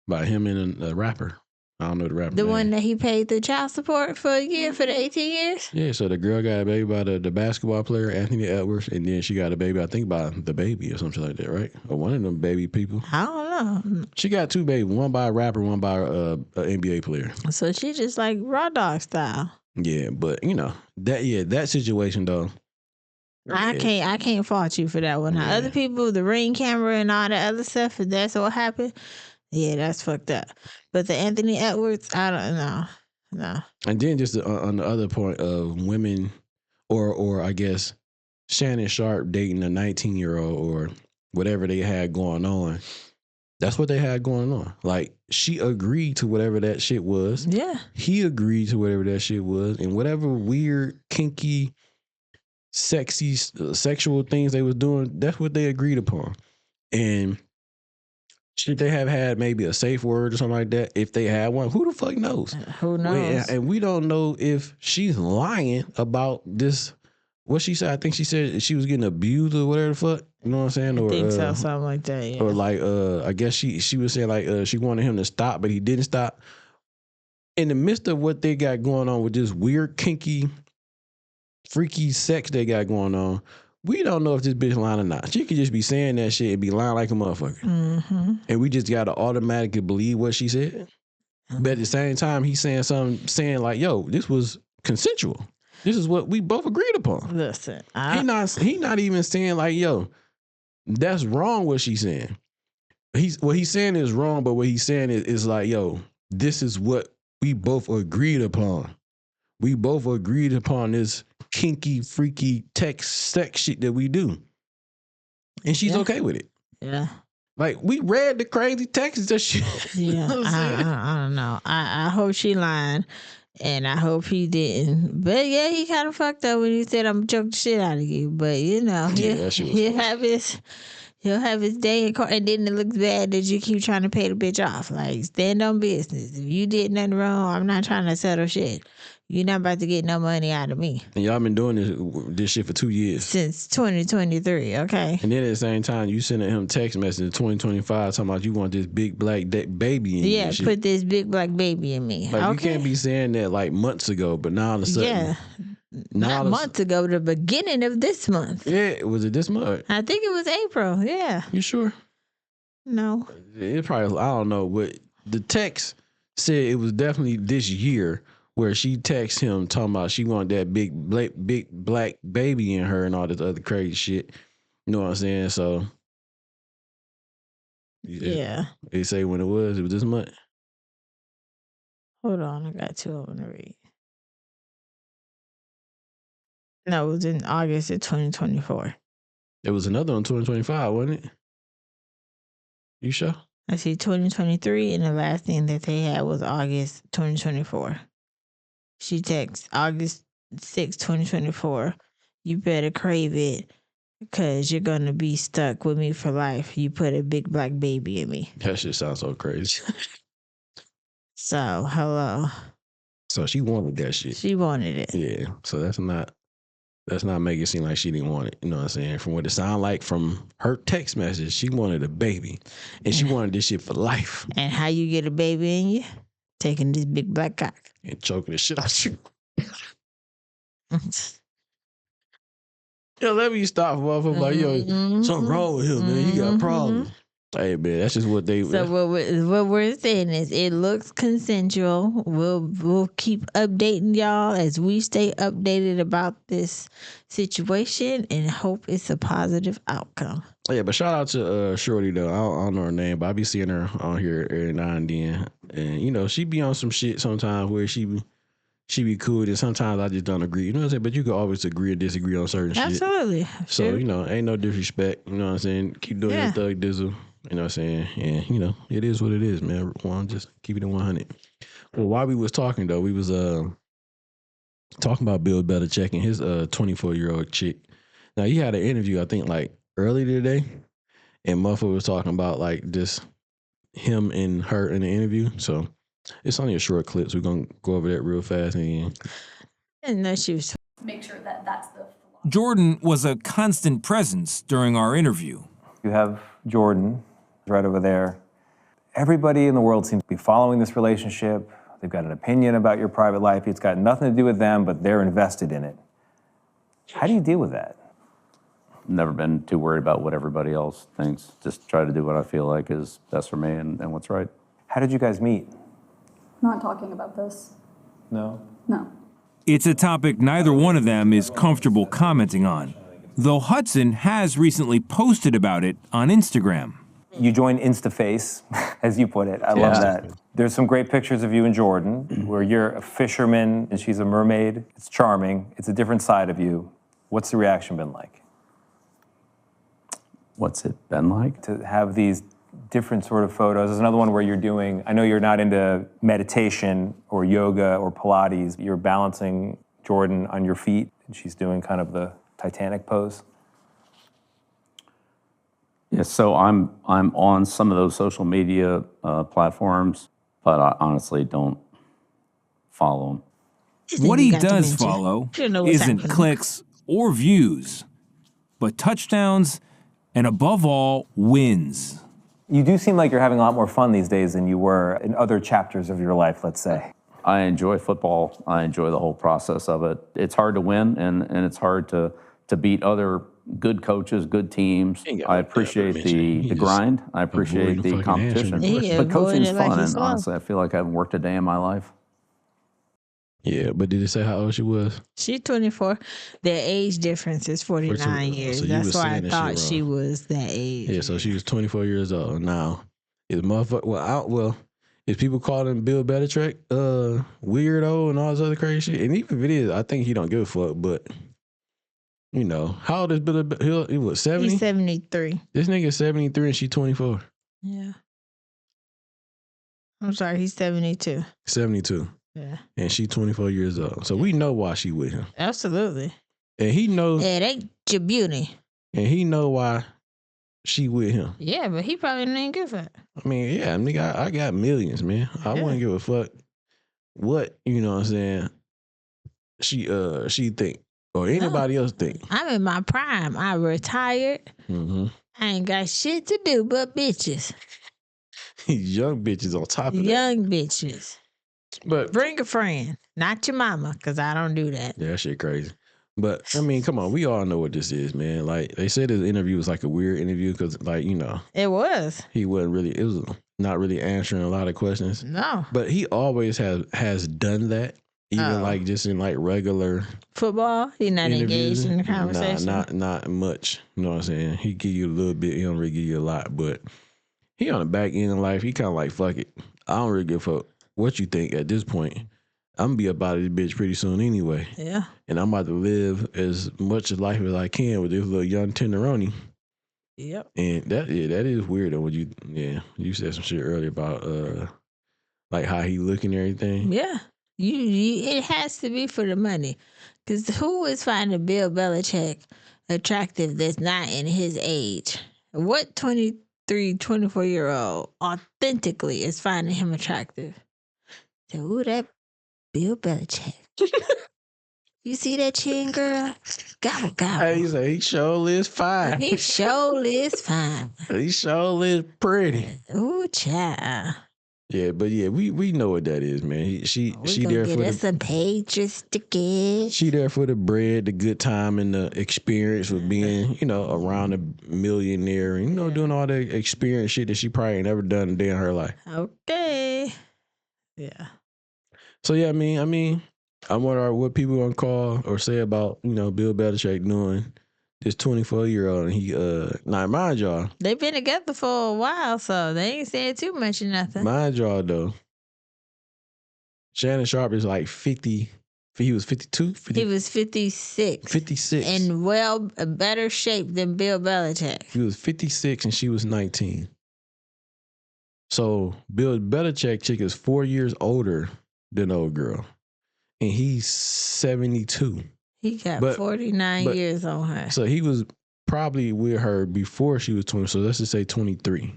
by him and a rapper. I don't know the rapper. The name. One that he paid the child support for a year for the 18 years? Yeah, so the girl got a baby by the basketball player, Anthony Edwards, and then she got a baby, I think, by the baby or something like that, right? Or one of them baby people. I don't know. She got 2 babies, one by a rapper, one by an NBA player. So she just like raw dog style. Yeah, but you know, that situation though. I can't fault you for that one. Now, other people, the Ring camera and all that other stuff, if that's what happened, yeah, that's fucked up. But the Anthony Edwards, I don't know. No. And then just on the other point of women, or I guess Shannon Sharp dating a 19-year-old or whatever they had going on. That's what they had going on. Like, she agreed to whatever that shit was. Yeah. He agreed to whatever that shit was. And whatever weird, kinky, sexy, sexual things they was doing, that's what they agreed upon. And should they have had maybe a safe word or something like that? If they had one, who the fuck knows? Who knows? And we don't know if she's lying about this. What she said, I think she said she was getting abused or whatever the fuck. You know what I'm saying? I Or think so, something like that. Yeah. or like I guess she was saying like she wanted him to stop, but he didn't stop. In the midst of what they got going on with this weird, kinky, freaky sex they got going on, we don't know if this bitch lying or not. She could just be saying that shit and be lying like a motherfucker. Mm-hmm. And we just gotta automatically believe what she said. But at the same time, he's saying something, saying like, yo, this was consensual. This is what we both agreed upon. Listen, he not even saying like, yo, that's wrong what she's saying. What he's saying is wrong, but what he's saying is like, yo, this is what we both agreed upon. We both agreed upon this kinky, freaky sex shit that we do. And she's okay with it. Yeah. Like, we read the crazy texts that shit. Yeah. I don't know. I hope she lying. And I hope he didn't. But yeah, he kind of fucked up when he said, I'm joking the shit out of you. But you know, he'll have his day in court. And then it looks bad that you keep trying to pay the bitch off. Like, stand on business. If you did nothing wrong, I'm not trying to settle shit. You're not about to get no money out of me. And y'all been doing this shit for 2 years. Since 2023, okay? And then at the same time, you sending him text message in 2025 talking about you want this big black baby in you. Yeah, put this big black baby in me. Like, okay. you can't be saying that like months ago, but now all of a sudden. Yeah. Not months ago, the beginning of this month. Yeah, was it this month? I think it was April, yeah. You sure? No. It probably, I don't know, but the text said it was definitely this year where she texted him talking about she wanted that big black baby in her and all this other crazy shit. You know what I'm saying? So yeah. They say when it was this month. Hold on, I got two of them to read. No, it was in August of 2024. It was another one, 2025, wasn't it? You sure? I see 2023, and the last thing that they had was August 2024. She texts August 6, 2024. You better crave it because you're going to be stuck with me for life. You put a big black baby in me. That shit sounds so crazy. So, hello. So she wanted that shit. She wanted it. Yeah. So that's not making it seem like she didn't want it. You know what I'm saying? From what it sounded like from her text message, she wanted a baby. And she wanted this shit for life. And how you get a baby in you? Taking this big black cock. And choking the shit out you. Yo, let me stop, motherfucker. Like, yo, something wrong with him, man. He got problems. Hey, man, that's just what they... So what we're saying is it looks consensual. We'll keep updating y'all as we stay updated about this situation and hope it's a positive outcome. Yeah, but shout out to Shorty, though. I don't know her name, but I be seeing her on here every now and then. And, you know, she be on some shit sometimes where she be cool, and sometimes I just don't agree. You know what I'm saying? But you can always agree or disagree on certain shit. Absolutely. So, sure. you know, ain't no disrespect. You know what I'm saying? Keep doing your thug dizzle. You know what I'm saying? And, you know, it is what it is, man. Just keep it at 100. Well, while we was talking, though, we was talking about Bill Belichick and his 24-year-old chick. Now, he had an interview, I think, like, earlier today, and Muffa was talking about, like, just him and her in the interview. So, it's only a short clip, so we're going to go over that real fast. And no, she was... Make sure that that's the... Jordan was a constant presence during our interview. You have Jordan right over there. Everybody in the world seems to be following this relationship. They've got an opinion about your private life. It's got nothing to do with them, but they're invested in it. How do you deal with that? Never been too worried about what everybody else thinks. Just try to do what I feel like is best for me and what's right. How did you guys meet? Not talking about this. No? No. It's a topic neither one of them is comfortable commenting on, though Hudson has recently posted about it on Instagram. You joined InstaFace, as you put it. I love that. There's some great pictures of you and Jordan, where you're a fisherman and she's a mermaid. It's charming. It's a different side of you. What's the reaction been like? What's it been like? To have these different sort of photos. There's another one where you're doing, I know you're not into meditation or yoga or Pilates. You're balancing Jordan on your feet, and she's doing kind of the Titanic pose. Yeah, so I'm on some of those social media platforms, but I honestly don't follow them. What he does follow isn't clicks or views, but touchdowns and, above all, wins. You do seem like you're having a lot more fun these days than you were in other chapters of your life, let's say. I enjoy football. I enjoy the whole process of it. It's hard to win, and it's hard to beat other good coaches, good teams. I appreciate the grind. I appreciate the competition. But coaching's fun, and honestly, I feel like I haven't worked a day in my life. Yeah, but did it say how old she was? She's 24. Their age difference is 49 years. So that's why I thought she was that age. Yeah, so she was 24 years old. Now, is motherfucker, is people calling Bill Belichick weirdo and all this other crazy shit? And even if it is, I think he don't give a fuck, but you know, how old is Bill? He was 70? He's 73. This nigga 73 and she 24. Yeah. I'm sorry, he's 72. 72. Yeah. And she 24 years old. So we know why she with him. Absolutely. And he knows. It ain't your beauty. And he know why she with him. Yeah, but he probably ain't good for it. I mean, yeah, nigga, I got millions, man. I wouldn't give a fuck what, you know what I'm saying, she think. Or anybody else think. I'm in my prime. I retired. Mm-hmm. I ain't got shit to do but bitches. Young bitches on top of that. Young bitches. But bring a friend, not your mama, because I don't do that. Yeah, that shit crazy. But I mean, come on, we all know what this is, man. Like they said, his interview was like a weird interview because, like, you know, it was. He wasn't really. It was not really answering a lot of questions. No. But he always has done that, even like just in like regular football. He's not engaged in the conversation. Not much. You know what I'm saying? He give you a little bit. He don't really give you a lot. But he on the back end of life. He kind of like, fuck it. I don't really give a fuck what you think at this point. I'm gonna be up out of this bitch pretty soon anyway. Yeah. And I'm about to live as much of life as I can with this little young tenderoni. Yep. And that is weird though. When you said some shit earlier about like how he look and everything. Yeah. You it has to be for the money. Because who is finding Bill Belichick attractive that's not in his age? What 23, 24-year-old authentically is finding him attractive? So, ooh, that Bill Belichick. You see that chin, girl? Gobble, gobble. Hey, he sure is fine. He sure is fine. He sure is pretty. Ooh, child. Yeah, but yeah, we know what that is, man. She there for the some pages to get. She there for the bread, the good time, and the experience with being, you know, around a millionaire, and doing all the experience shit that she probably ain't never done a day in her life. Okay. Yeah. So yeah, I mean, I wonder what people gonna call or say about, Bill Belichick doing this 24-year-old, and he now mind y'all, they've been together for a while, so they ain't said too much or nothing. Mind y'all though, Shannon Sharp is like 50. He was 52. 50, he was 56. 56 in better shape than Bill Belichick. He was 56 and she was 19. So Bill Belichick chick is 4 years older than the old girl, and he's 72. He got 49 years on her. So he was probably with her before she was 20. So let's just say 23.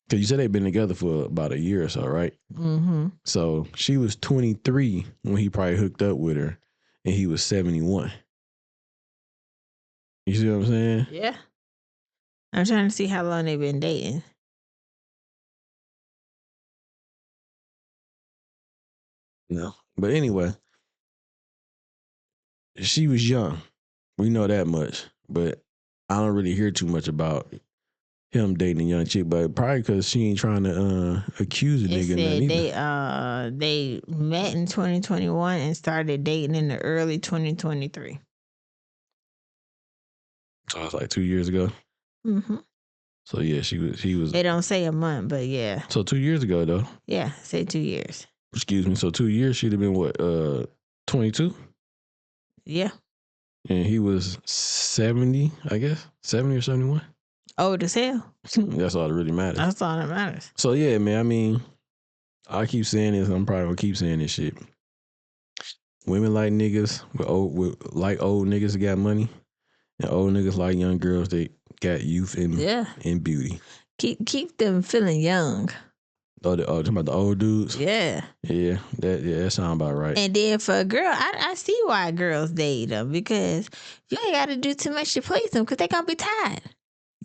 Because you said they've been together for about a year or so, right? Mm-hmm. So she was 23 when he probably hooked up with her, and he was 71. You see what I'm saying? Yeah. I'm trying to see how long they've been dating. No. But anyway, she was young. We know that much. But I don't really hear too much about him dating a young chick, but probably because she ain't trying to accuse a nigga. Said they met in 2021 and started dating in the early 2023. So it's like 2 years ago. Mm-hmm. So yeah, he was. They don't say a month, but yeah. So 2 years ago though. Yeah, say 2 years. Excuse me. So 2 years she'd have been what? 22. Yeah. And he was 70, I guess, 70 or 71. Old as hell. That's all that really matters. That's all that matters. So yeah, man. I mean, I keep saying this. I'm probably gonna keep saying this shit. Women like niggas like old niggas that got money, and old niggas like young girls that got youth and beauty. Keep them feeling young. Talking about the old dudes. Yeah. That sound about right. And then for a girl, I see why girls date them, because you ain't got to do too much to please them, because they gonna be tired.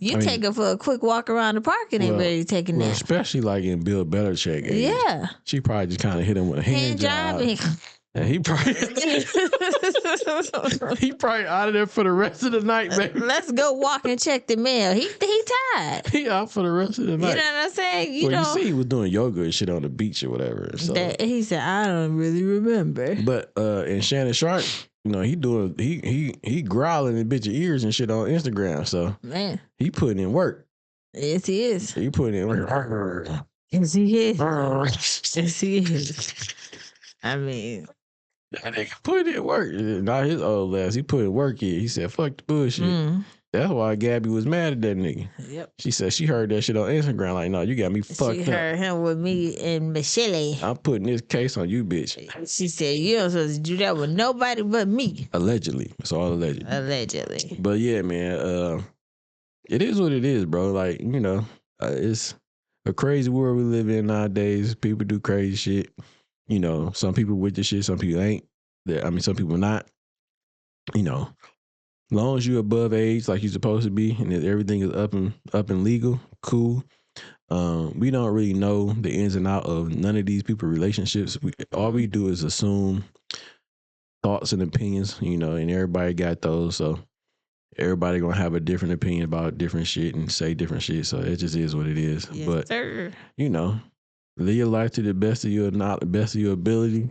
Take her for a quick walk around the park and they ready to take a nap. Especially like in Bill Belichick age. Yeah. She probably just kind of hit him with a hand job. And he probably out of there for the rest of the night, baby. Let's go walk and check the mail. He tired. He out for the rest of the night. You know what I'm saying? You see, he was doing yoga and shit on the beach or whatever. So he said, I don't really remember. But and Shannon Sharp, he growling in bitch ears and shit on Instagram. So man, he putting in work. Yes, he is. He putting in work. Yes, he is. Yes, he is. I mean, that nigga put in work. Not his old ass. He put in work here. He said, fuck the bullshit. That's why Gabby was mad at that nigga. Yep. She said she heard that shit on Instagram. Like, no, you got me fucked up. She heard him with me and Michelle. I'm putting this case on you, bitch. She said, you don't supposed to do that with nobody but me. Allegedly. It's all alleged. Allegedly. But yeah, man, it is what it is, bro. Like, it's a crazy world we live in nowadays. People do crazy shit. Some people with this shit, some people ain't. Some people not. Long as you're above age, like you're supposed to be, and everything is up and legal, cool. We don't really know the ins and out of none of these people's relationships. All we do is assume thoughts and opinions, and everybody got those. So everybody gonna have a different opinion about different shit and say different shit. So it just is what it is. Yes, but sir. Live your life to the best of your ability.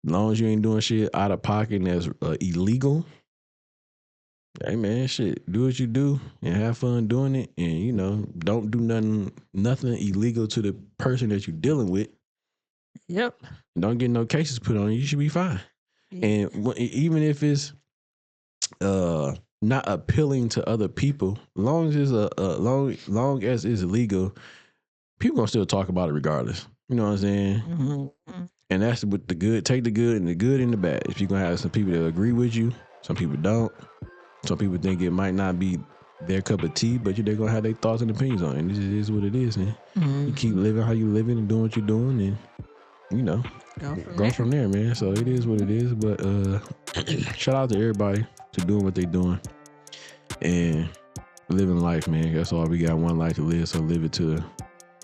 As long as you ain't doing shit out of pocket that's illegal. Hey man, shit, do what you do and have fun doing it, and don't do nothing illegal to the person that you're dealing with. Yep. Don't get no cases put on you. You should be fine. Yeah. And even if it's not appealing to other people, long as it's long as it's illegal, people gonna still talk about it regardless. You know what I'm saying? Mm-hmm. And that's with the good. Take the good and the bad. If you're gonna have some people that agree with you, some people don't. Some people think it might not be their cup of tea, but they're gonna have their thoughts and opinions on it. And this is what it is, man. Mm-hmm. You keep living how you living and doing what you're doing, and go from there, man. So it is what it is. But shout out to everybody to doing what they're doing and living life, man. That's all we got. One life to live, so live it to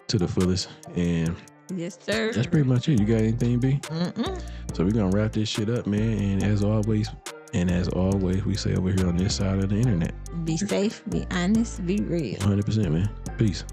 the fullest. And yes, sir. That's pretty much it. You got anything, B? Mm-mm. So we're gonna wrap this shit up, man. And as always, we say over here on this side of the internet, be safe, be honest, be real. 100%, man. Peace.